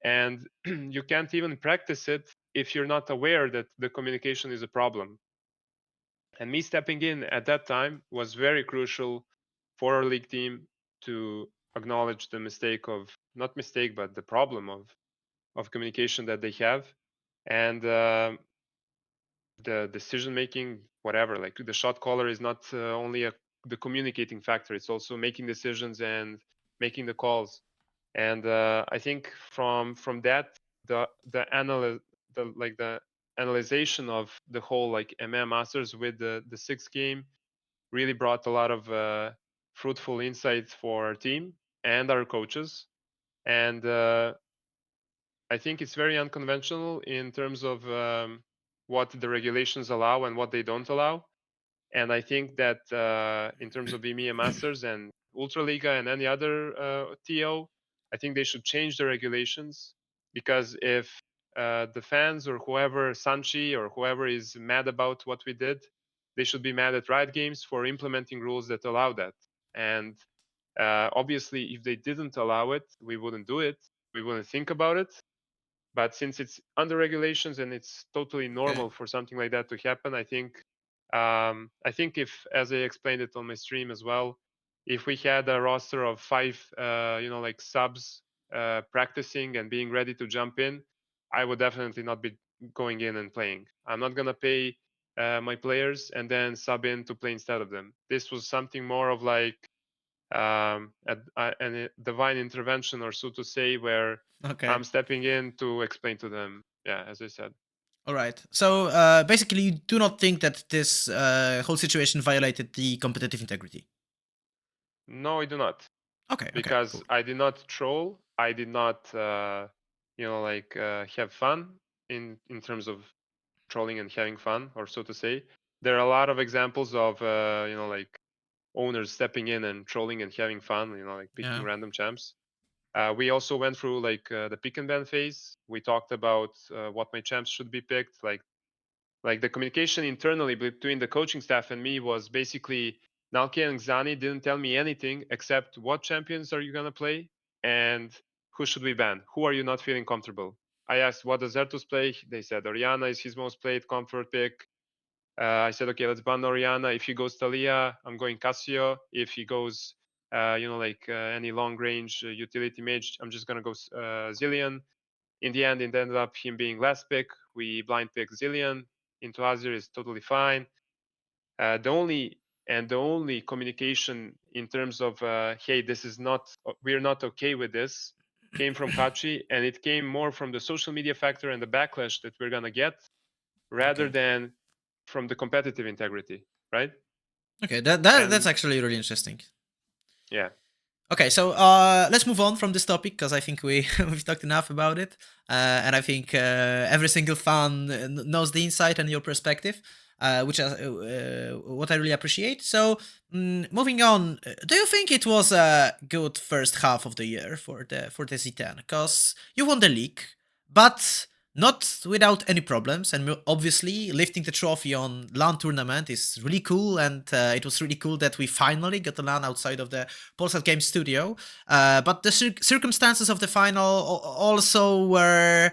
and you can't even practice it if you're not aware that the communication is a problem. And me stepping in at that time was very crucial for our league team to acknowledge the not mistake, but the problem of communication that they have. And the decision making, whatever, like the shot caller is not only the communicating factor, it's also making decisions and making the calls. And I think from that, the analyzation of the whole like MM Masters with the sixth game really brought a lot of fruitful insight for our team and our coaches. And I think it's very unconventional in terms of what the regulations allow and what they don't allow. And I think that in terms of EMEA Masters and Ultraliga and any other TO, I think they should change the regulations, because if the fans or whoever, Sanchi or whoever, is mad about what we did, they should be mad at Riot Games for implementing rules that allow that. And obviously, if they didn't allow it, we wouldn't do it. We wouldn't think about it. But since it's under regulations and it's totally normal for something like that to happen, I think if, as I explained it on my stream as well, if we had a roster of 5, like subs practicing and being ready to jump in, I would definitely not be going in and playing. I'm not gonna pay my players and then sub in to play instead of them. This was something more of like a divine intervention, or so to say, where Okay. I'm stepping in to explain to them. Yeah, as I said. All right. So basically, you do not think that this whole situation violated the competitive integrity? No, I do not, Okay. because Cool. I did not troll. I did not, have fun in terms of trolling and having fun, or so to say. There are a lot of examples of, owners stepping in and trolling and having fun. Picking Yeah. random champs. We also went through the pick and ban phase. We talked about what my champs should be picked. Like the communication internally between the coaching staff and me was basically, Nalki and Xani didn't tell me anything except what champions are you gonna play and who should we ban? Who are you not feeling comfortable? I asked, what does Zertus play? They said Oriana is his most played comfort pick. I said, okay, let's ban Oriana. If he goes Talia, I'm going Cassio. If he goes, any long range utility mage, I'm just gonna go Zillion. In the end, it ended up him being last pick. We blind pick Zillion into Azir is totally fine. The only communication in terms of hey, this is not, we're not okay with this, came from Kachi, and it came more from the social media factor and the backlash that we're gonna get, rather than from the competitive integrity, right? Okay. That's actually really interesting. Yeah. Okay, so let's move on from this topic, because I think we've talked enough about it, and I think every single fan knows the insight and your perspective, which is what I really appreciate. So moving on, do you think it was a good first half of the year for the Z10? Because you won the league, but not without any problems, and obviously lifting the trophy on LAN tournament is really cool, and it was really cool that we finally got the LAN outside of the Polsat Games studio. But the circumstances of the final also were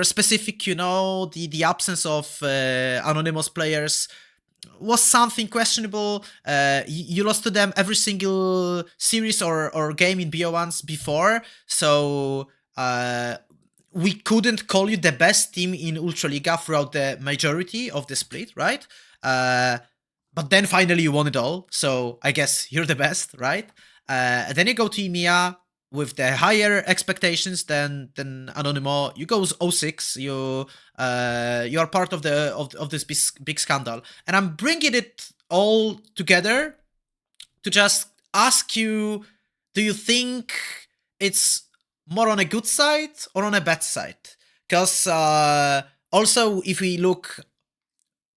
specific. You know, the absence of anonymous players was something questionable. You lost to them every single series or game in BO1s before, so we couldn't call you the best team in Ultraliga throughout the majority of the split, right? But then finally you won it all, so I guess you're the best, right? Then you go to EMEA with the higher expectations than Anonymous. You go 06. You are part of this big scandal, and I'm bringing it all together to just ask you: do you think it's more on a good side or on a bad side? Because also, if we look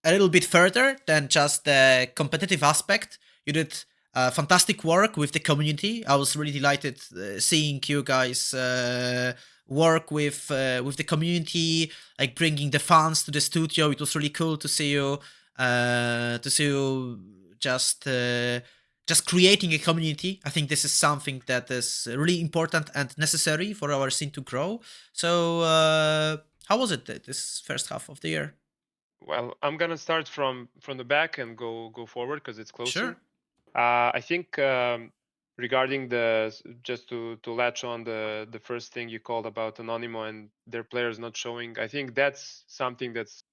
a little bit further than just the competitive aspect, you did fantastic work with the community. I was really delighted seeing you guys work with the community, like bringing the fans to the studio. It was really cool to see you just creating a community. I think this is something that is really important and necessary for our scene to grow. So, how was it this first half of the year? Well, I'm gonna start from the back and go forward because it's closer. Sure. I think regarding just to latch on the first thing you called about Anonymous and their players not showing, I think that's something that's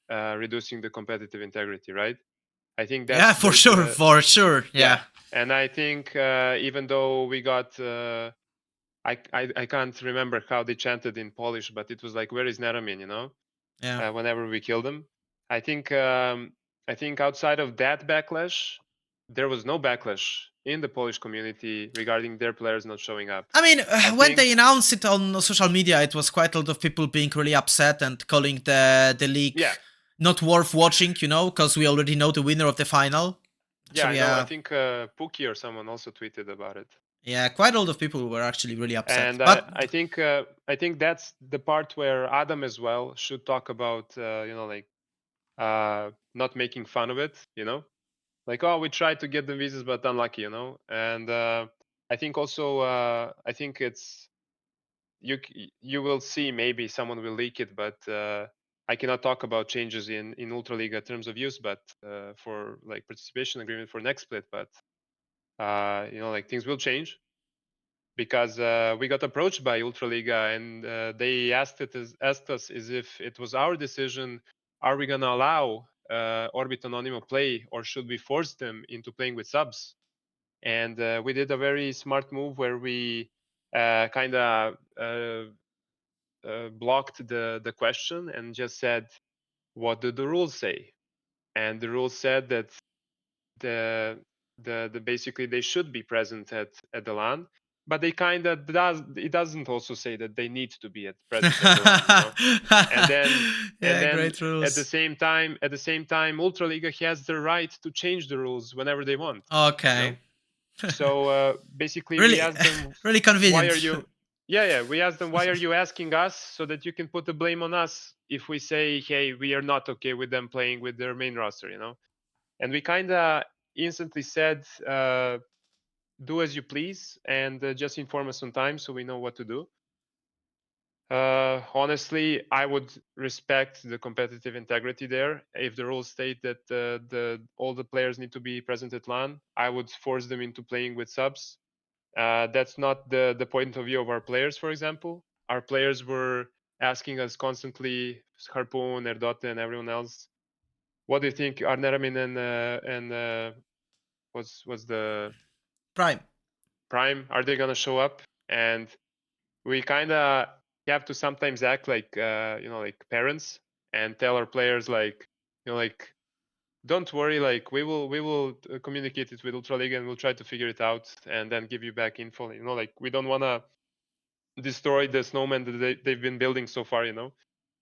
reducing the competitive integrity, right? I think that's Yeah, for sure. Yeah. And I think even though we got I can't remember how they chanted in Polish, but it was like, where is Neramin, you know? Yeah. Whenever we killed them. I think outside of that backlash, there was no backlash in the Polish community regarding their players not showing up. I mean, when think- they announced it on social media, it was quite a lot of people being really upset and calling the league Yeah. not worth watching, you know, because we already know the winner of the final. Yeah, So, I know. I think Pookie or someone also tweeted about it. yeah, quite a lot of people were actually really upset. And but I think that's the part where Adam as well should talk about, like not making fun of it, like, oh, we tried to get the visas but unlucky, and I think also I think it's you will see maybe someone will leak it, but I cannot talk about changes in Ultraliga terms of use, but for like participation agreement for next split, but like things will change because we got approached by Ultraliga and they asked us as if it was our decision. Are we gonna allow Orbit Anonymous play, or should we force them into playing with subs? And we did a very smart move where we kind of blocked the question and just said, what do the rules say? And the rules said that the basically they should be present at the LAN, but they kind of it doesn't also say that they need to be present at the LAN, and then great rules. at the same time Ultraliga has the right to change the rules whenever they want. Okay. So basically Really, we asked them, really convenient. why are you we asked them, why are you asking us, so that you can put the blame on us if we say, hey, we are not okay with them playing with their main roster, and we kind of instantly said, do as you please, and just inform us on time so we know what to do. Honestly, I would respect the competitive integrity there. If the rules state that all the players need to be present at LAN, I would force them into playing with subs. That's not the point of view of our players, for example. Our players were asking us constantly, Harpoon, Erdote, and everyone else, what do you think Arneramin and what's the Prime. are they gonna show up? And we kind of have to sometimes act like like parents and tell our players like don't worry, like we will communicate it with Ultraliga and we'll try to figure it out and then give you back info. Like we don't want to destroy the snowman that they've been building so far,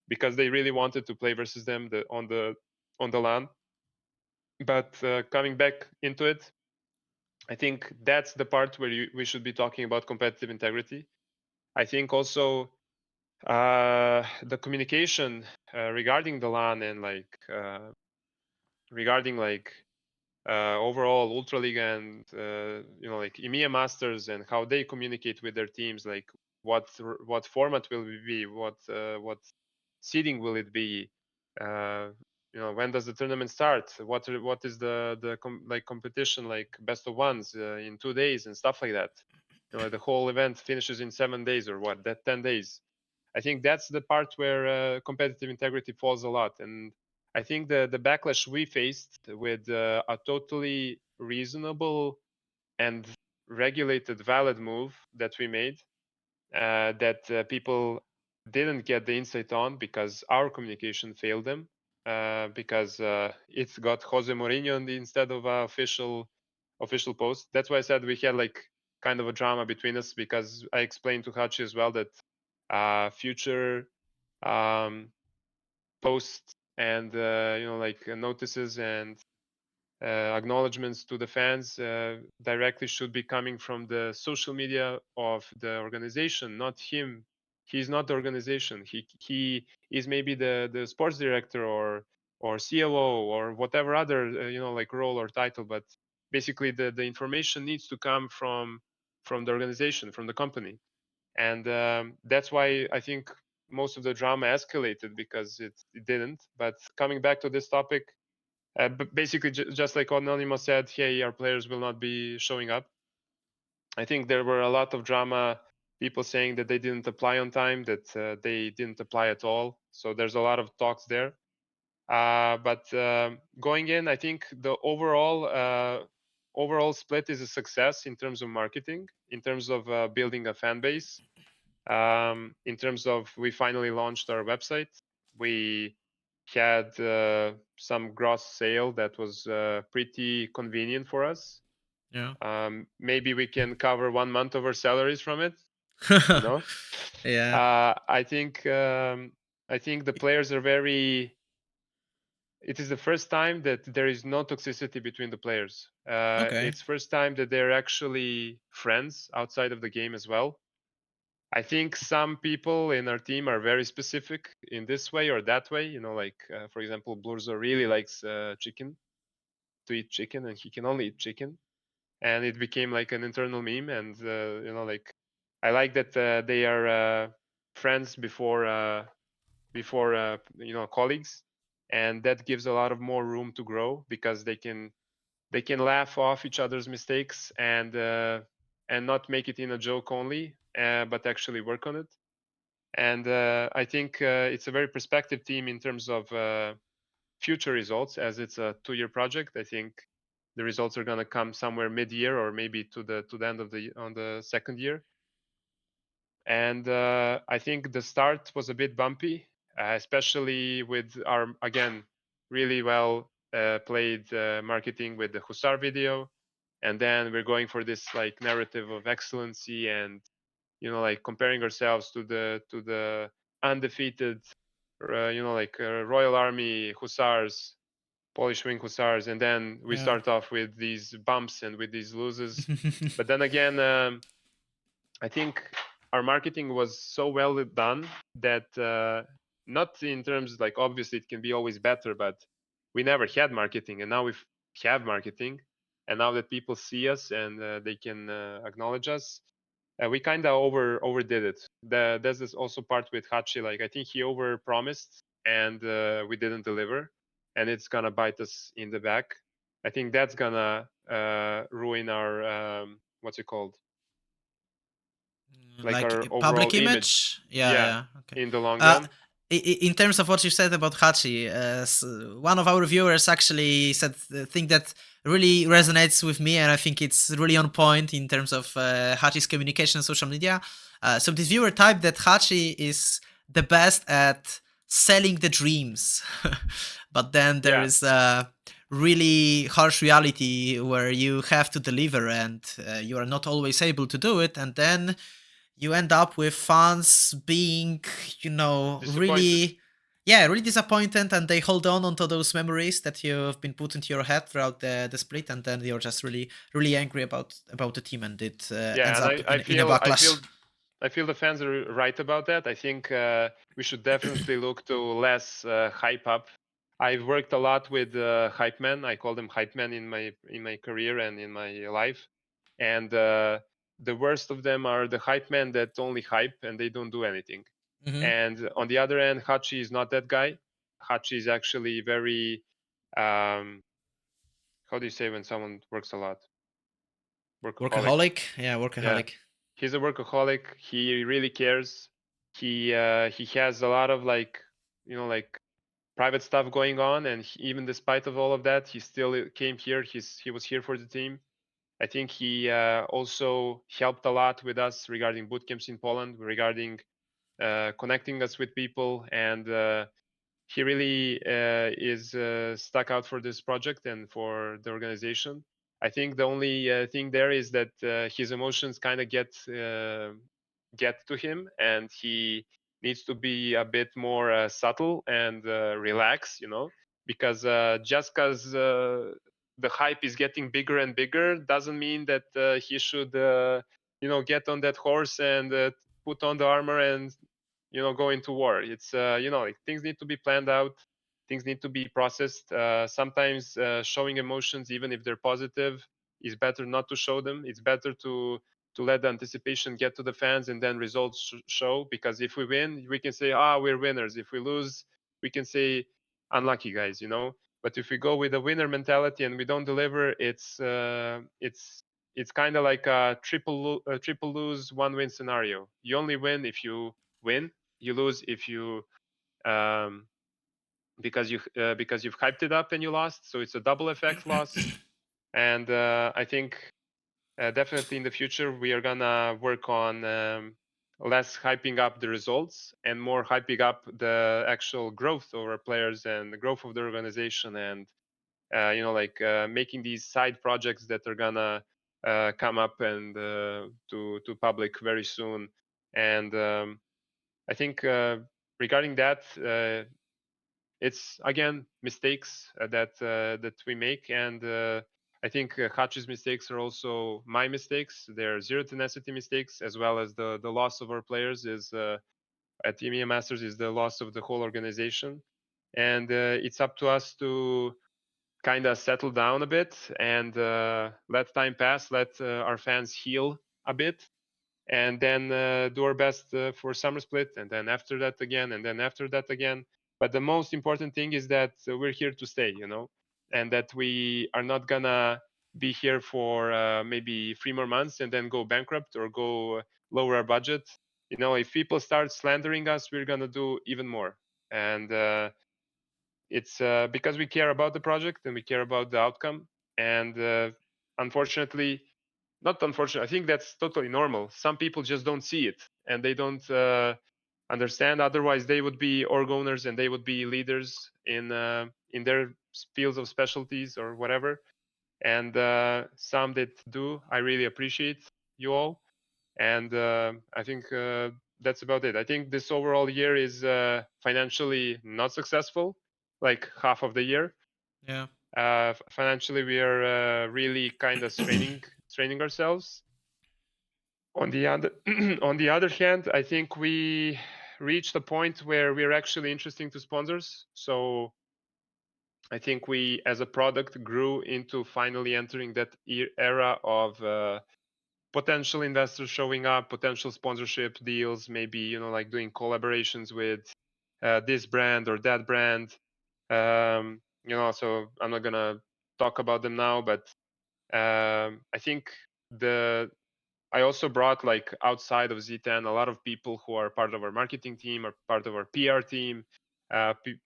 because they really wanted to play versus them on the LAN. But coming back into it, I think that's the part where we should be talking about competitive integrity. I think also the communication regarding the LAN and regarding overall Ultraliga and like EMEA Masters and how they communicate with their teams, like what format will it be, what seeding will it be, when does the tournament start, what is the competition, like best of ones in 2 days and stuff like that. The whole event finishes in 7 days or what, that 10 days. I think that's the part where competitive integrity falls a lot. And I think the backlash we faced with a totally reasonable and regulated valid move that we made, that people didn't get the insight on because our communication failed them, because it's got Jose Mourinho instead of official post. That's why I said we had like kind of a drama between us, because I explained to Hachi as well that future posts and notices and acknowledgements to the fans directly should be coming from the social media of the organization, not him. He's not the organization. He is maybe the sports director or COO or whatever other role or title, but basically the information needs to come from the organization, from the company. And that's why I think most of the drama escalated, because it didn't. But coming back to this topic, but basically just like Anonymous said, hey, our players will not be showing up. I think there were a lot of drama, people saying that they didn't apply on time, that they didn't apply at all. So there's a lot of talks there. But going in, I think the overall split is a success in terms of marketing, in terms of building a fan base, in terms of we finally launched our website. We had some gross sale that was pretty convenient for us. Yeah. Maybe we can cover 1 month of our salaries from it. No. Yeah. I think the players are very. It is the first time that there is no toxicity between the players. Okay. It's first time that they're actually friends outside of the game as well. I think some people in our team are very specific in this way or that way. You know, like for example, Blurzo really likes chicken, to eat chicken, and he can only eat chicken, and it became like an internal meme. And you know, like I like that they are friends before you know, colleagues, and that gives a lot of more room to grow because they can laugh off each other's mistakes and not make it in a joke only, but actually work on it. And I think it's a very perspective team in terms of future results, as it's a 2-year project. I think the results are going to come somewhere mid-year or maybe to the end of the second year. And I think the start was a bit bumpy, especially with our, again, really well played marketing with the Hussar video. And then we're going for this like narrative of excellency and, you know, like comparing ourselves to the undefeated, you know, like Royal Army Hussars, Polish Wing Hussars. And then we Yeah. start off with these bumps and with these loses. But then again, I think our marketing was so well done that not in terms like, obviously it can be always better, but we never had marketing, and now we have marketing, and now that people see us and they can acknowledge us, we kind of overdid it. There's this also part with Hachi. Like I think he over promised and we didn't deliver, and it's gonna bite us in the back. I think that's gonna ruin our what's it called, like our Like public overall image? Yeah, Yeah, yeah. Okay. in the long Uh, run. in terms of what you said about Hachi, one of our viewers actually said the thing that really resonates with me, and I think it's really on point in terms of Hachi's communication on social media. So this viewer typed that Hachi is the best at selling the dreams, but then there Yeah, is a really harsh reality where you have to deliver, and you are not always able to do it, and then you end up with fans being, disappointed. really disappointed, and they hold on onto those memories that you've been put into your head throughout the split, and then you're just really, really angry about the team, and it Yeah, ends and up I in a feel backlash. the fans are right about that. I think we should definitely look to less hype up. I've worked a lot with hype men. I call them hype men in my career and in my life. And the worst of them are the hype men that only hype and they don't do anything. Hmm. And on the other end, Hachi is not that guy. Hachi is actually very how do you say when someone works a lot? Workaholic. Workaholic, yeah, Yeah, workaholic. he's a workaholic. He really cares. He has a lot of like, you know, like private stuff going on, and even despite of all of that, he still came here. He was here for the team. I think he also helped a lot with us regarding boot camps in Poland, regarding connecting us with people, and he really is stuck out for this project and for the organization. I think the only thing there is that his emotions kind of get to him, and he needs to be a bit more subtle and relax, you know, because just because the hype is getting bigger and bigger doesn't mean that he should, you know, get on that horse and put on the armor and, you know, go into war. It's you know, like, things need to be planned out, things need to be processed. Sometimes showing emotions, even if they're positive, is better not to show them. It's better to let the anticipation get to the fans and then results show, because if we win, we can say, ah, we're winners. If we lose, we can say, unlucky guys, you know. But if we go with a winner mentality and we don't deliver, it's kind of like a triple lose, one win scenario. You only win if you win. You lose if you um, because you've hyped it up and you lost. So it's a double effect loss. And I think definitely in the future we are gonna work on less hyping up the results and more hyping up the actual growth of our players and the growth of the organization, and making these side projects that are gonna come up and to public very soon. And I think regarding that, it's again mistakes that we make, and I think Hachi's mistakes are also my mistakes. They're zero tenacity mistakes, as well as the loss of our players is at EMEA Masters is the loss of the whole organization, and it's up to us to kind of settle down a bit and let time pass, let our fans heal a bit, and then do our best for summer split, and then after that again, and then after that again. But the most important thing is that we're here to stay, and that we are not gonna be here for maybe 3 more months and then go bankrupt or go lower our budget. If people start slandering us, we're gonna do even more. And it's because we care about the project and we care about the outcome. And unfortunately, not unfortunately, I think that's totally normal. Some people just don't see it and they don't understand. Otherwise, they would be org owners and they would be leaders in their fields of specialties or whatever. And some that do. I really appreciate you all, and I think that's about it. I think this overall year is financially not successful, like half of the year. Yeah. Financially, we are really kind of straining ourselves. On the other on the other hand, I think we reached a point where we're actually interesting to sponsors. So I think we, as a product, grew into finally entering that era of potential investors showing up, potential sponsorship deals, maybe like doing collaborations with this brand or that brand. So I'm not gonna talk about them now, but I think I also brought, like, outside of Z10, a lot of people who are part of our marketing team or part of our PR team.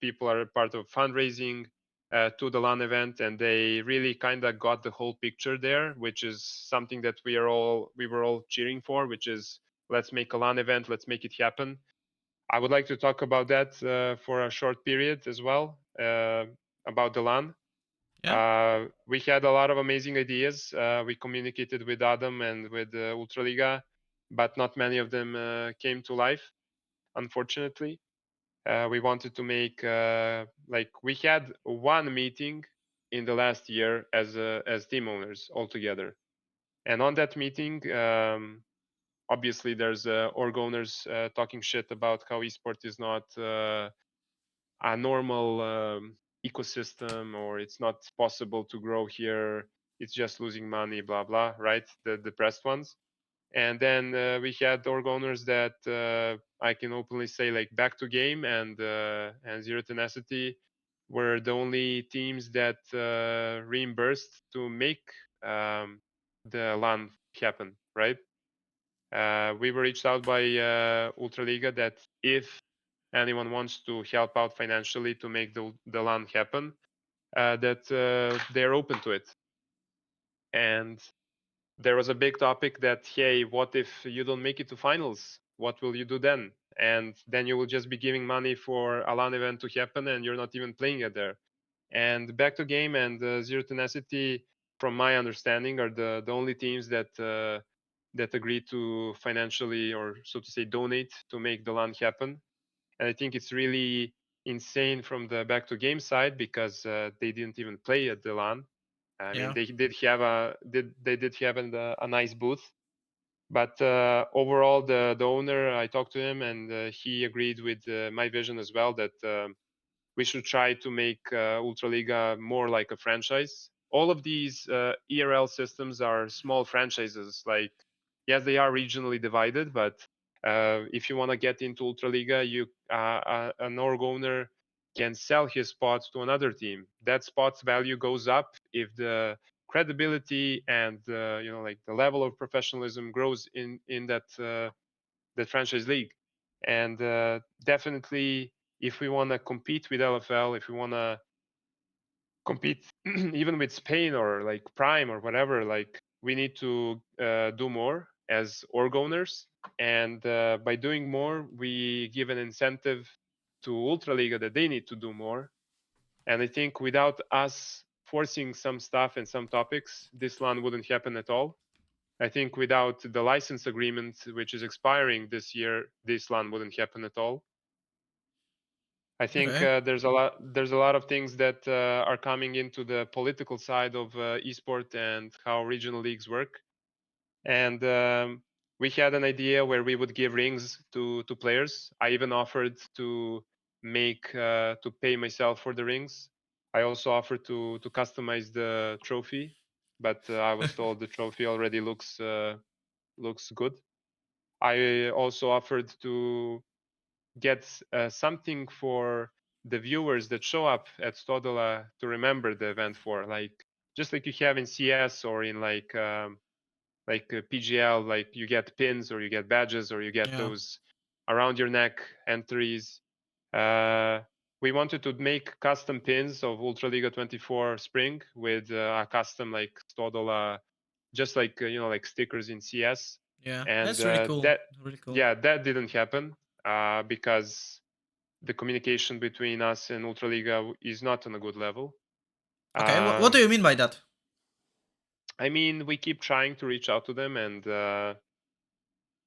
People are part of fundraising to the LAN event, and they really kind of got the whole picture there, which is something that we were all cheering for, which is, let's make a LAN event, let's make it happen. I would like to talk about that for a short period as well, about the LAN. We had a lot of amazing ideas. We communicated with Adam and with Ultraliga, but not many of them came to life, unfortunately. We wanted to make we had one meeting in the last year as team owners all together, and on that meeting, obviously there's org owners talking shit about how esport is not a normal ecosystem, or it's not possible to grow here, it's just losing money, blah blah, right? The depressed ones. And then we had org owners that I can openly say, like, Back to Game and Zero Tenacity were the only teams that reimbursed to make the LAN happen, right? We were reached out by Ultraliga that if anyone wants to help out financially to make the LAN happen, that they're open to it. And there was a big topic that, hey, what if you don't make it to finals? What will you do then? And then you will just be giving money for a LAN event to happen and you're not even playing it there. And Back to Game and Zero Tenacity, from my understanding, are the only teams that that agree to financially, or so to say, donate to make the LAN happen. And I think it's really insane from the Back to Game side, because they didn't even play at the LAN. I mean, they did have a nice booth, but overall, the owner, I talked to him, and he agreed with my vision as well, that we should try to make Ultraliga more like a franchise. All of these ERL systems are small franchises. Like, yes, they are regionally divided, but if you want to get into Ultraliga, an org owner can sell his spot to another team. That spot's value goes up if the credibility and the level of professionalism grows in that franchise league. And definitely, if we want to compete with LFL, if we want to compete even with Spain or like Prime or whatever, like, we need to do more. as org owners, and by doing more, we give an incentive to Ultraliga that they need to do more. And I think without us forcing some stuff and some topics, this LAN wouldn't happen at all. I think without the license agreement, which is expiring this year, this LAN wouldn't happen at all. I think Okay. there's a lot of things that are coming into the political side of esport and how regional leagues work. And we had an idea where we would give rings to players. I even offered to pay myself for the rings. I also offered to customize the trophy, but I was told the trophy already looks good. I also offered to get something for the viewers that show up at Stodola to remember the event for, like just like you have in CS or in like PGL, like you get pins or you get badges or you get Yeah. those around your neck entries. We wanted to make custom pins of Ultraliga 24 Spring with a custom like Stodola, just like like stickers in CS. Yeah. And That's really cool. that Really cool. yeah, that didn't happen because the communication between us and Ultraliga is not on a good level. Okay. What do you mean by that? I mean, we keep trying to reach out to them, and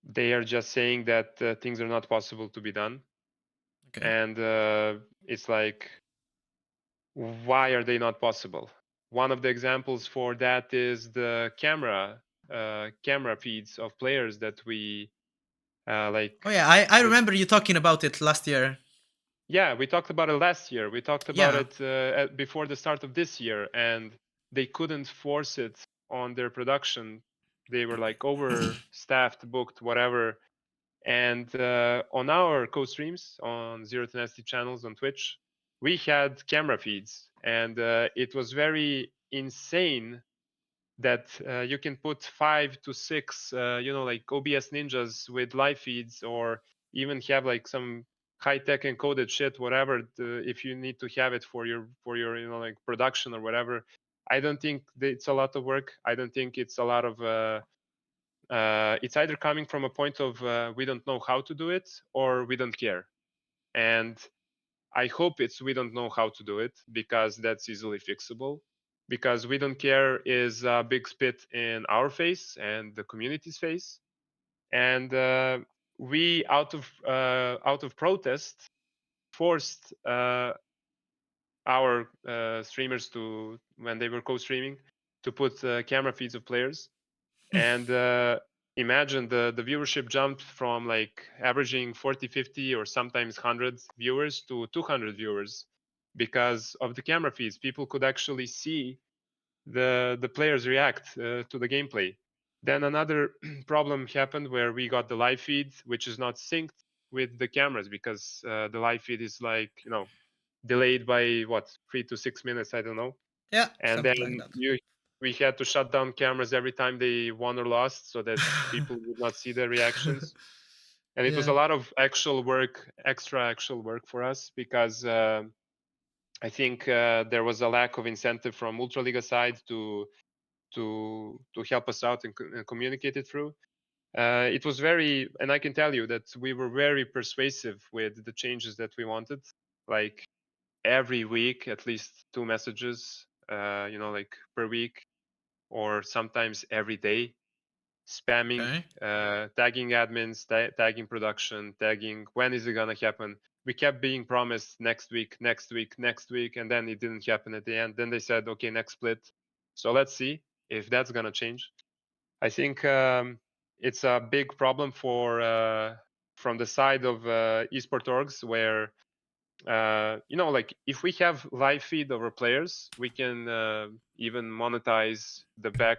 they are just saying that things are not possible to be done. Okay. And it's like, why are they not possible? One of the examples for that is the camera feeds of players that we like. Oh yeah, I remember you talking about it last year. Yeah, we talked about it last year. We talked about Yeah. it before the start of this year, and they couldn't force it on their production. They were like overstaffed, booked, whatever. And on our co-streams on Z10 channels on Twitch, we had camera feeds, and it was very insane that you can put 5 to 6, like OBS ninjas with live feeds, or even have like some high-tech encoded shit, whatever. If you need to have it for your like production or whatever, I don't think that it's a lot of work. I don't think it's a lot of. It's either coming from a point of we don't know how to do it or we don't care, and I hope it's we don't know how to do it, because that's easily fixable. Because we don't care is a big spit in our face and the community's face, and we out of protest forced our streamers to, when they were co-streaming, to put camera feeds of players, and imagine the viewership jumped from like averaging 40, 50, or sometimes 100 viewers to 200 viewers because of the camera feeds. People could actually see the players react to the gameplay. Then another problem happened where we got the live feed, which is not synced with the cameras, because the live feed is like delayed by what, 3 to 6 minutes, I don't know. Yeah. And Something like then that. we had to shut down cameras every time they won or lost, so that people would not see the reactions. And it was Yeah. a lot of actual work, extra actual work for us, because I think there was a lack of incentive from Ultraliga side to help us out and communicate it through. It was very, and I can tell you that we were very persuasive with the changes that we wanted. Like every week, at least 2 messages, like per week, or sometimes every day, spamming, Okay. tagging admins, tagging production, tagging when is it gonna happen. We kept being promised next week, next week, next week, and then it didn't happen at the end. Then they said, okay, next split. So let's see if that's gonna change. I think it's a big problem for from the side of esport orgs, where like if we have live feed of our players, we can even monetize the back,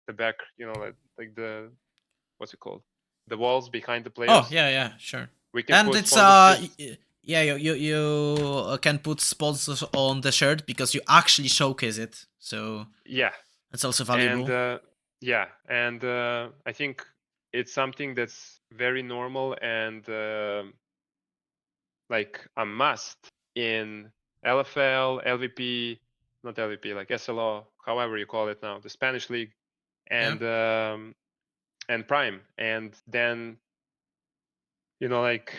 like the, what's it called, the walls behind the Oh players. yeah, yeah, sure. We can And put it's sponsorships. yeah, you can put sponsors on the shirt because you actually showcase it. So Yeah, that's also and valuable. I think it's something that's very normal and like a must in LFL, LVP, not LVP, like SLO, however you call it now, the Spanish league. Yeah. And and Prime, and then like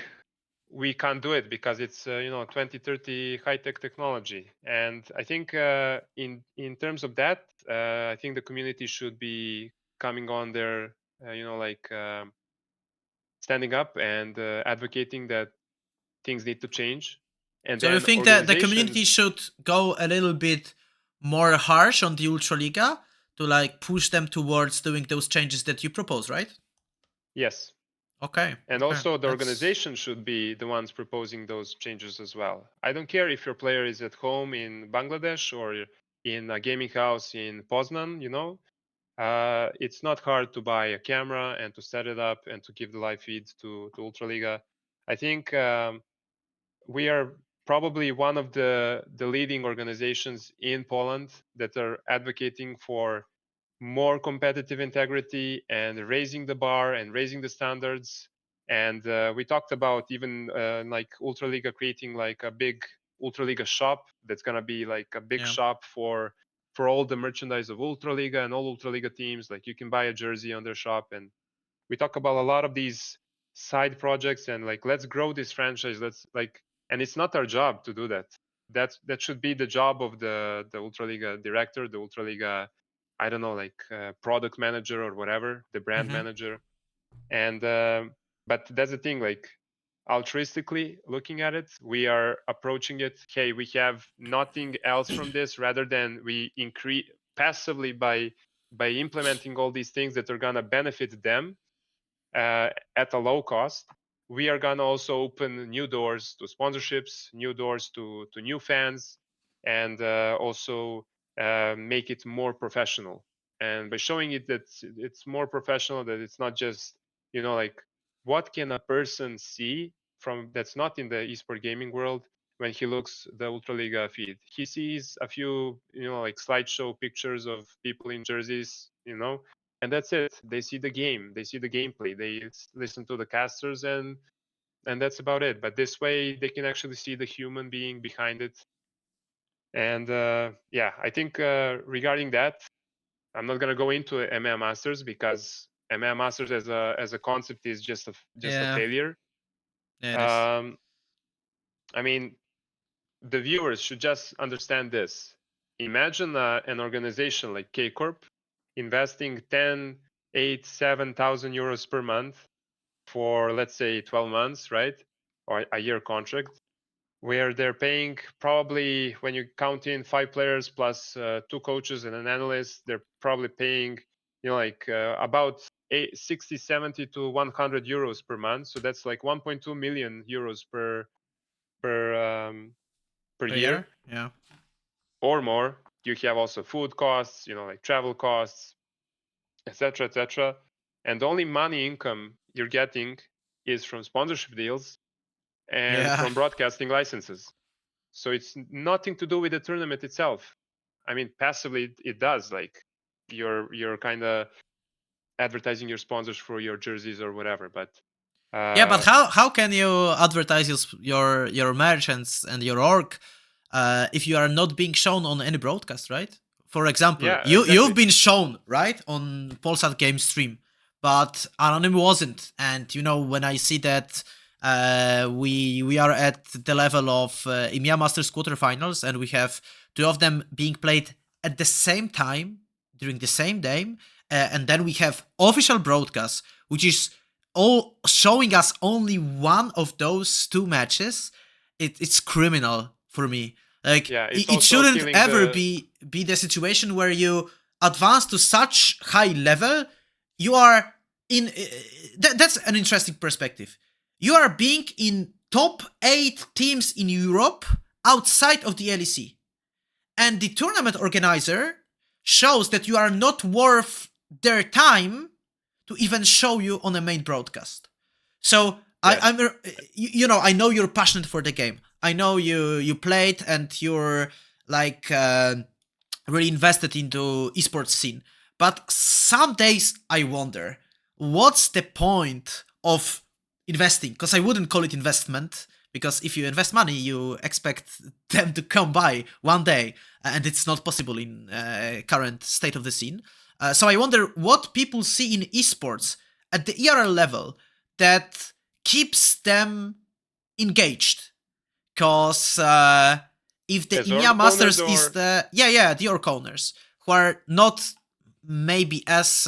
we can't do it because it's 2030 high-tech technology. And I think in terms of that, I think the community should be coming on there, standing up and advocating that things need to change. And So you then think that the community organizations, should go a little bit more harsh on the Ultraliga to like push them towards doing those changes that you propose, right? yes. Okay. And okay. also the That's- organization should be the ones proposing those changes as well. I don't care if your player is at home in Bangladesh or in a gaming house in Poznan, it's not hard to buy a camera and to set it up and to give the live feed to Ultraliga. I think we are probably one of the leading organizations in Poland that are advocating for more competitive integrity and raising the bar and raising the standards. And we talked about even like Ultraliga creating like a big Ultraliga shop that's gonna be like a big Yeah. shop for all the merchandise of Ultraliga and all Ultraliga teams. Like you can buy a jersey on their shop, and we talk about a lot of these side projects and like let's grow this franchise. Let's like, and it's not our job to do that. That should be the job of the Ultraliga director, the Ultraliga, I don't know, like product manager or whatever, the brand Mhm. manager. And but that's the thing, like altruistically looking at it, we are approaching it, hey, we have nothing else from this rather than we increase passively by implementing all these things that are going to benefit them at a low cost. We are gonna also open new doors to sponsorships, new doors to new fans, and also make it more professional. And by showing it that it's more professional, that it's not just like what can a person see from that's not in the esport gaming world when he looks the Ultraliga feed. He sees a few like slideshow pictures of people in jerseys, and that's it. They see the game, they see the gameplay, they listen to the casters, and that's about it. But this way they can actually see the human being behind it. And yeah, I think regarding that, I'm not going to go into EMEA Masters because EMEA Masters as a concept is just a Yeah. failure. Yeah, it is. I mean, the viewers should just understand this. Imagine an organization like K Corp investing 10, 8, 7,000 euros per month for, let's say, 12 months, right? Or a year contract, where they're paying probably, when you count in 5 players plus 2 coaches and an analyst, they're probably paying, about 60, 70 to 100 euros per month. So that's like 1.2 million euros per Per year Yeah. or more. You have also food costs, like travel costs, etc., etc. And the only money income you're getting is from sponsorship deals and Yeah. from broadcasting licenses. So it's nothing to do with the tournament itself. I mean, passively it does. Like you're kind of advertising your sponsors for your jerseys or whatever. But Yeah, but how can you advertise your merchants and your org if you are not being shown on any broadcast, right? For example, yeah, you've exactly. been shown right on Polsat Game Stream, but Anonym wasn't. And when I see that we are at the level of EMEA Masters quarterfinals and we have 2 of them being played at the same time during the same day, and then we have official broadcasts, which is all showing us only one of those 2 matches, it's criminal for me. Like Yeah, it's it also shouldn't killing ever the be the situation where you advance to such high level. You are in that's an interesting perspective. You are being in top 8 teams in Europe outside of the LEC, and the tournament organizer shows that you are not worth their time to even show you on a main broadcast. So yes. I know you're passionate for the game. I know you played and you're like really invested into esports scene. But some days I wonder, what's the point of investing? Because I wouldn't call it investment. Because if you invest money, you expect them to come by one day, and it's not possible in current state of the scene. So I wonder what people see in esports at the ERL level that keeps them engaged. Because if the As EMEA org Masters owners is or- the org owners who are not maybe as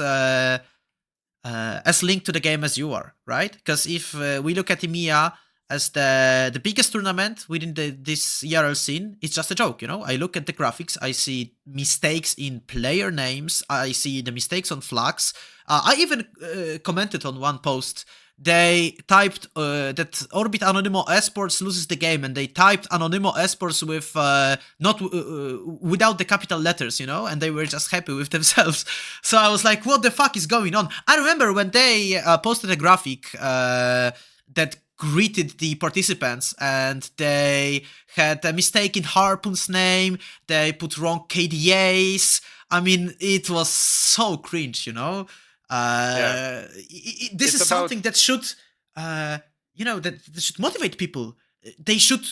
linked to the game as you are, right? Because if we look at EMEA as the biggest tournament within this ERL scene, it's just a joke, you know? I look at the graphics, I see mistakes in player names, I see the mistakes on flags. I even commented on one post. They typed that Orbit Anonymous Esports loses the game, and they typed Anonymous Esports with not without the capital letters, you know, and they were just happy with themselves. So I was like, what the fuck is going on? I remember when they posted a graphic that greeted the participants, and they had a mistake in Harpoon's name, they put wrong KDAs. I mean, it was so cringe, you know? This It's is something that should, that should motivate people. They should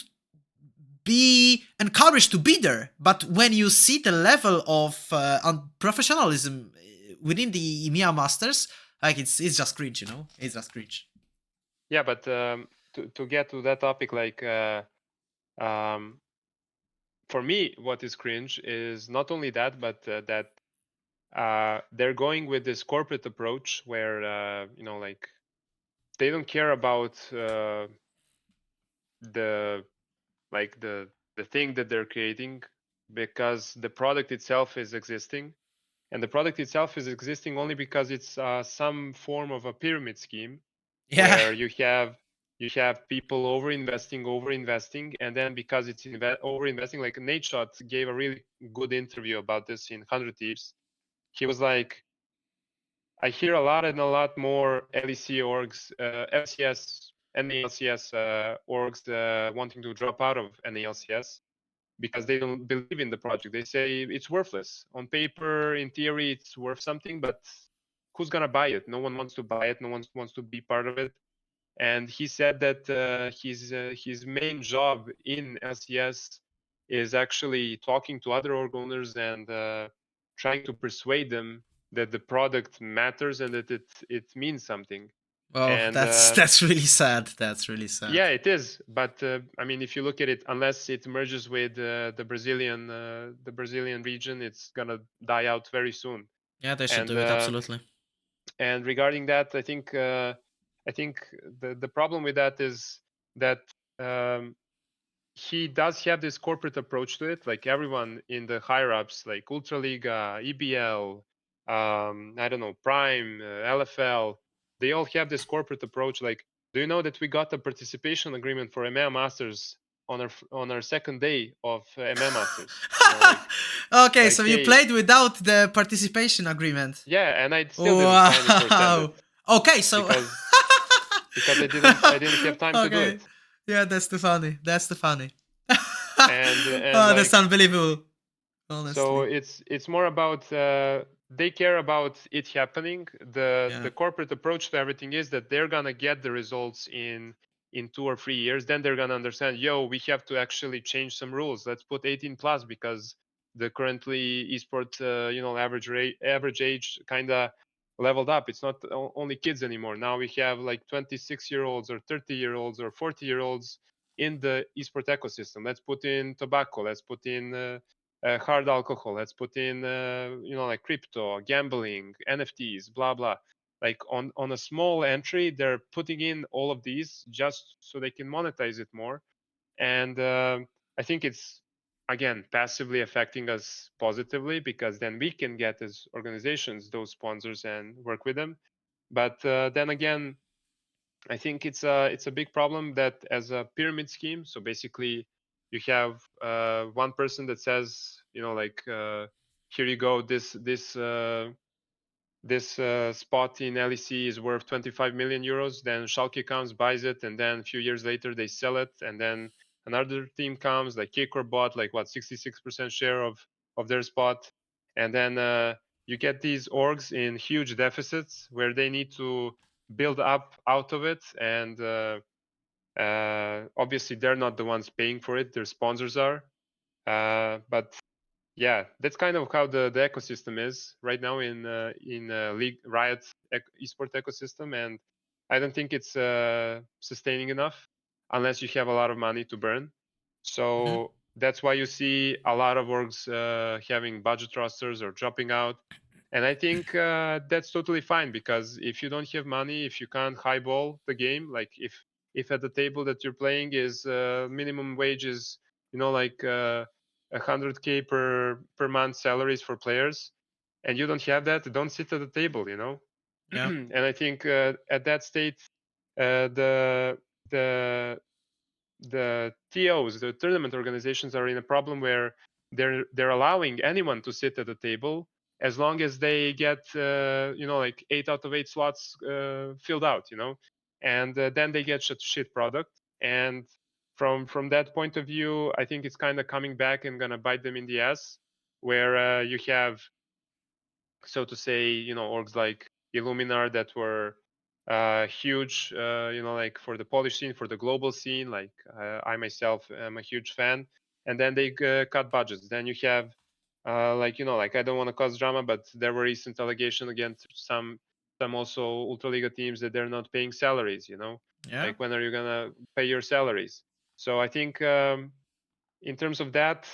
be encouraged to be there. But when you see the level of unprofessionalism within the EMEA Masters, like it's just cringe, you know? It's just cringe. Yeah, but to get to that topic, like for me, what is cringe is not only that, but that they're going with this corporate approach where like they don't care about the thing that they're creating, because the product itself is existing, and the product itself is existing only because it's some form of a pyramid scheme where you have people over investing, and then because it's over investing, like Nate Shot gave a really good interview about this in 100 Thieves. He was like, I hear a lot more LEC orgs, LCS, NALCS orgs wanting to drop out of NALCS because they don't believe in the project. They say it's worthless. On paper, in theory, it's worth something, but who's gonna buy it? No one wants to buy it. No one wants to be part of it. And he said that his main job in LCS is actually talking to other org owners and trying to persuade them that the product matters and that it means something. Oh, And that's really sad. That's really sad. yeah, it is. But I mean, if you look at it, unless it merges with the Brazilian region, it's gonna die out very soon. Yeah, they should And do it, absolutely. and regarding that, I think the problem with that is that he does have this corporate approach to it. Like everyone in the higher ups, like Ultraliga, EBL, I don't know, Prime, LFL, they all have this corporate approach. Like, do you know that we got a participation agreement for EMEA Masters on our second day of EMEA Masters? Okay, like, so you hey, played without the participation agreement. yeah, and I still didn't sign it or send it. Okay, so because I didn't have time to do okay. it. Yeah, that's too funny. That's too funny. And Oh, like, that's unbelievable. Honestly. so it's more about they care about it happening. The corporate approach to everything is that they're gonna get the results in 2 or 3 years. Then they're gonna understand, yo, we have to actually change some rules. Let's put 18 plus because the currently esport average age kind of leveled up. It's not only kids anymore. Now we have like 26-year-olds or 30-year-olds or 40-year-olds in the esport ecosystem. Let's put in tobacco. Let's put in hard alcohol. Let's put in like crypto, gambling, NFTs, blah blah. Like on a small entry, they're putting in all of these just so they can monetize it more. And I think it's, again, passively affecting us positively, because then we can get as organizations those sponsors and work with them. But then again, I think it's a big problem that as a pyramid scheme. So basically, you have one person that says, here you go, this spot in LEC is worth 25 million euros. Then Schalke comes, buys it, and then a few years later they sell it, and then another team comes, like Kikor bought like 66% share of their spot, and then you get these orgs in huge deficits where they need to build up out of it, and obviously they're not the ones paying for it; their sponsors are. But yeah, that's kind of how the ecosystem is right now in League Riot esport ecosystem, and I don't think it's sustaining enough unless you have a lot of money to burn. So that's why you see a lot of orgs having budget rosters or dropping out. And I think that's totally fine, because if you don't have money, if you can't highball the game, like if at the table that you're playing is minimum wage is, you know, like 100K per month salaries for players, and you don't have that, don't sit at the table, you know. Yeah. And I think at that state, the the TOs, the tournament organizations, are in a problem where they're allowing anyone to sit at the table as long as they get you know, like 8 out of 8 slots filled out, you know, and then they get shit product. And from that point of view, I think it's kind of coming back and gonna bite them in the ass, where you have, so to say, you know, orgs like Illuminar that were huge, you know, like for the Polish scene, for the global scene. Like I myself am a huge fan, and then they cut budgets. Then you have, like, you know, like, I don't want to cause drama, but there were recent allegations against some also Ultraliga teams that they're not paying salaries. You know, Yeah. like, when are you gonna pay your salaries? So I think in terms of that,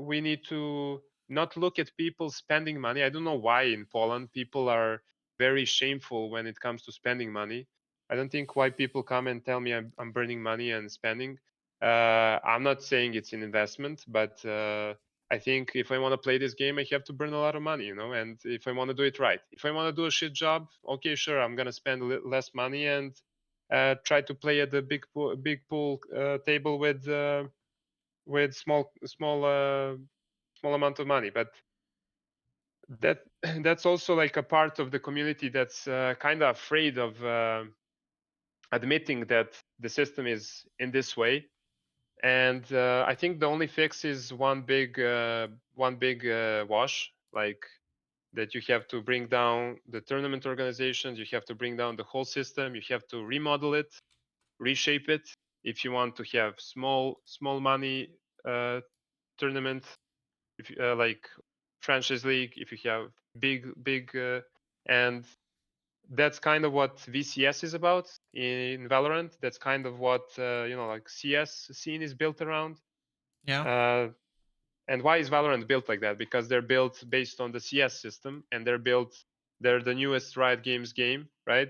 we need to not look at people spending money. I don't know why in Poland people are very shameful when it comes to spending money. I don't think why people come and tell me I'm burning money and spending. I'm not saying it's an investment, but I think if I want to play this game, I have to burn a lot of money, you know. And if I want to do it right, if I want to do a shit job, okay, sure, I'm gonna spend less money and try to play at the big pool table with small amount of money. But that that's also like a part of the community that's kind of afraid of admitting that the system is in this way. And I think the only fix is one big wash, like, that you have to bring down the tournament organizations, you have to bring down the whole system, you have to remodel it, reshape it, if you want to have small money tournament, if like franchise league, if you have big and that's kind of what VCS is about in Valorant. That's kind of what you know, like, CS scene is built around. Yeah. And why is Valorant built like that? Because they're built based on the CS system, and they're the newest Riot Games game, right?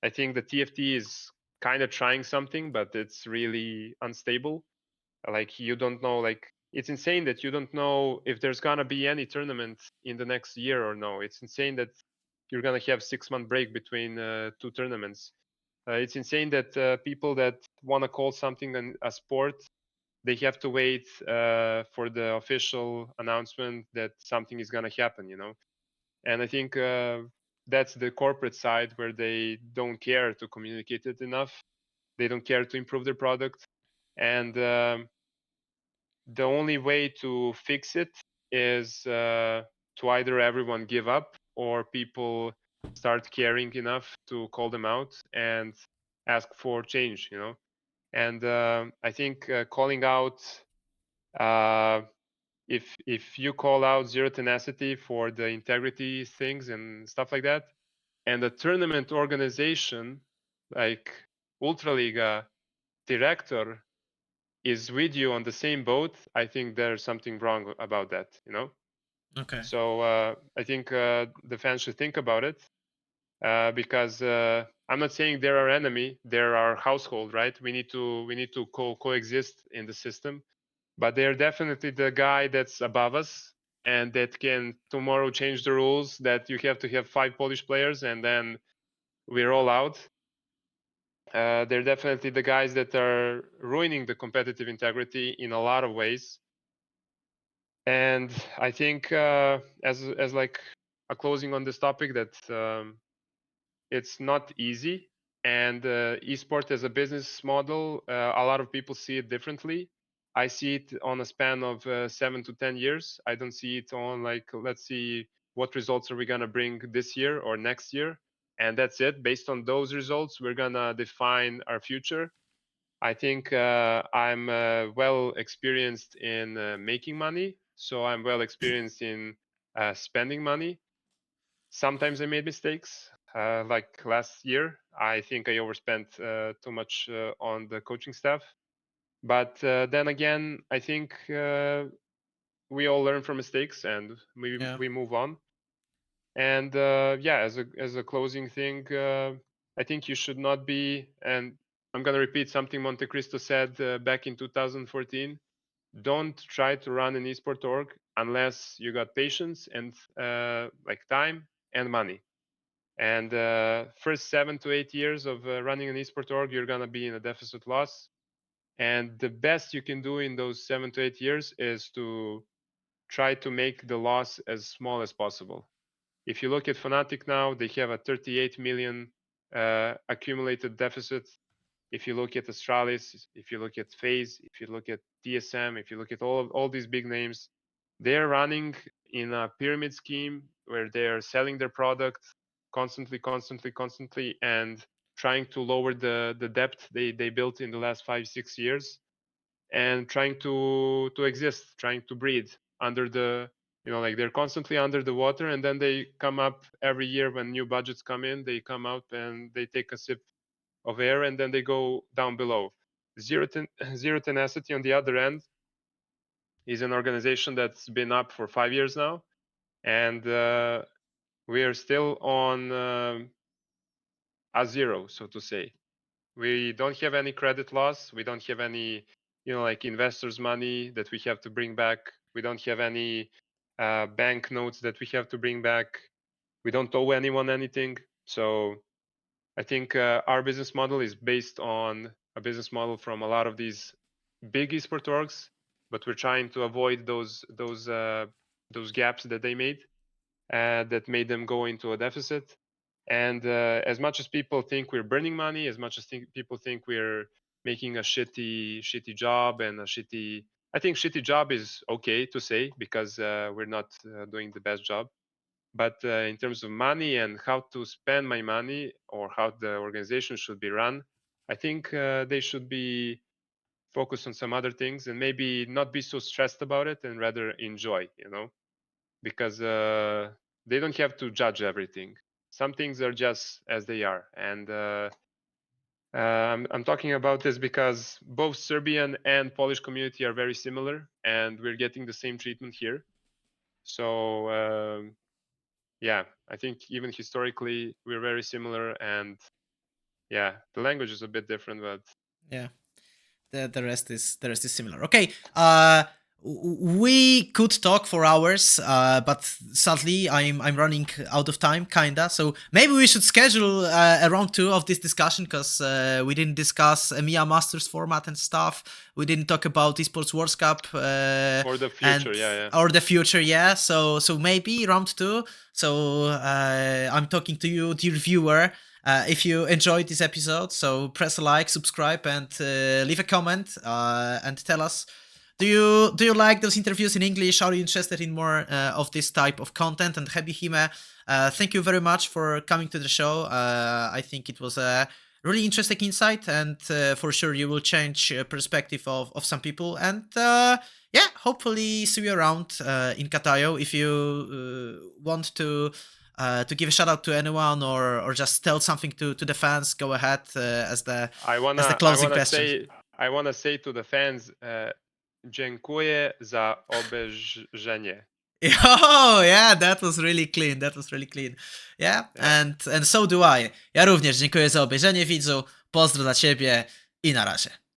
I think the TFT is kind of trying something, but it's really unstable. Like, you don't know, like, it's insane that you don't know if there's gonna be any tournament in the next year or no. It's insane that you're gonna have 6-month break between two tournaments. It's insane that people that want to call something a sport, they have to wait for the official announcement that something is gonna happen, you know. And I think that's the corporate side, where they don't care to communicate it enough. They don't care to improve their product, and the only way to fix it is to either everyone give up, or people start caring enough to call them out and ask for change, you know. And I think calling out, if you call out zero tenacity for the integrity things and stuff like that, and the tournament organization like Ultraliga director is with you on the same boat, I think there's something wrong about that, you know. Okay. So I think the fans should think about it, because I'm not saying they're our enemy, they're our household, right? We need to coexist in the system, but they're definitely the guy that's above us, and that can tomorrow change the rules that you have to have 5 Polish players, and then we're all out. They're definitely the guys that are ruining the competitive integrity in a lot of ways. And I think as like a closing on this topic, that it's not easy, and esport as a business model, a lot of people see it differently. I see it on a span of 7 to 10 years. I don't see it on, like, let's see what results are we gonna bring this year or next year, and that's it. Based on those results, we're gonna define our future. I think I'm well experienced in making money, so I'm well experienced in spending money. Sometimes I made mistakes. Like last year, I think I overspent too much on the coaching staff. But then again, I think we all learn from mistakes and we move on. And yeah, as a closing thing, I think you should not be. And I'm gonna repeat something Monte Cristo said back in 2014. Don't try to run an esport org unless you got patience and like time and money. And first 7 to 8 years of running an esport org, you're gonna be in a deficit loss. And the best you can do in those 7 to 8 years is to try to make the loss as small as possible. If you look at Fnatic now, they have a 38 million accumulated deficit. If you look at Astralis, if you look at FaZe, if you look at TSM, if you look at all these big names, they're running in a pyramid scheme where they're selling their product constantly, and trying to lower the debt they built in the last 5-6 years, and trying to exist, trying to breathe under the, like they're constantly under the water, and then they come up every year when new budgets come in, they come out and they take a sip of air, and then they go down below. Zero Tenacity on the other end is an organization that's been up for 5 years now, and we are still on a zero, so to say. We don't have any credit loss. We don't have any, like investors' money that we have to bring back. We don't have any bank notes that we have to bring back. We don't owe anyone anything. So I think our business model is based on a business model from a lot of these big esport orgs, but we're trying to avoid those gaps that they made that made them go into a deficit. And as much as people think we're burning money, as much as people think we're making a shitty job and I think shitty job is okay to say because we're not doing the best job. But in terms of money and how to spend my money or how the organization should be run, I think they should be focused on some other things and maybe not be so stressed about it and rather enjoy, because they don't have to judge everything. Some things are just as they are. And I'm talking about this because both Serbian and Polish community are very similar and we're getting the same treatment here. So yeah, I think even historically we're very similar, and yeah, the language is a bit different, but Yeah. The rest is similar. Okay. We could talk for hours, but sadly I'm running out of time, kinda. So maybe we should schedule a round 2 of this discussion because we didn't discuss EMEA Masters format and stuff. We didn't talk about Esports World Cup or the future, yeah. Or the future, yeah. So maybe round 2. So I'm talking to you, dear viewer. If you enjoyed this episode, so press a like, subscribe, and leave a comment and tell us, do you like those interviews in English? Are you interested in more of this type of content? And Hebihime, thank you very much for coming to the show. I think it was a really interesting insight, and for sure you will change perspective of some people. And yeah, hopefully see you around in Gadają. If you want to give a shout out to anyone or just tell something to the fans, go ahead as the closing question. I wanna say to the fans, dziękuję za obejrzenie. Oh, yeah, that was really clean. Yeah, and so do I. Ja również dziękuję za obejrzenie, widzu. Pozdro dla ciebie i na razie.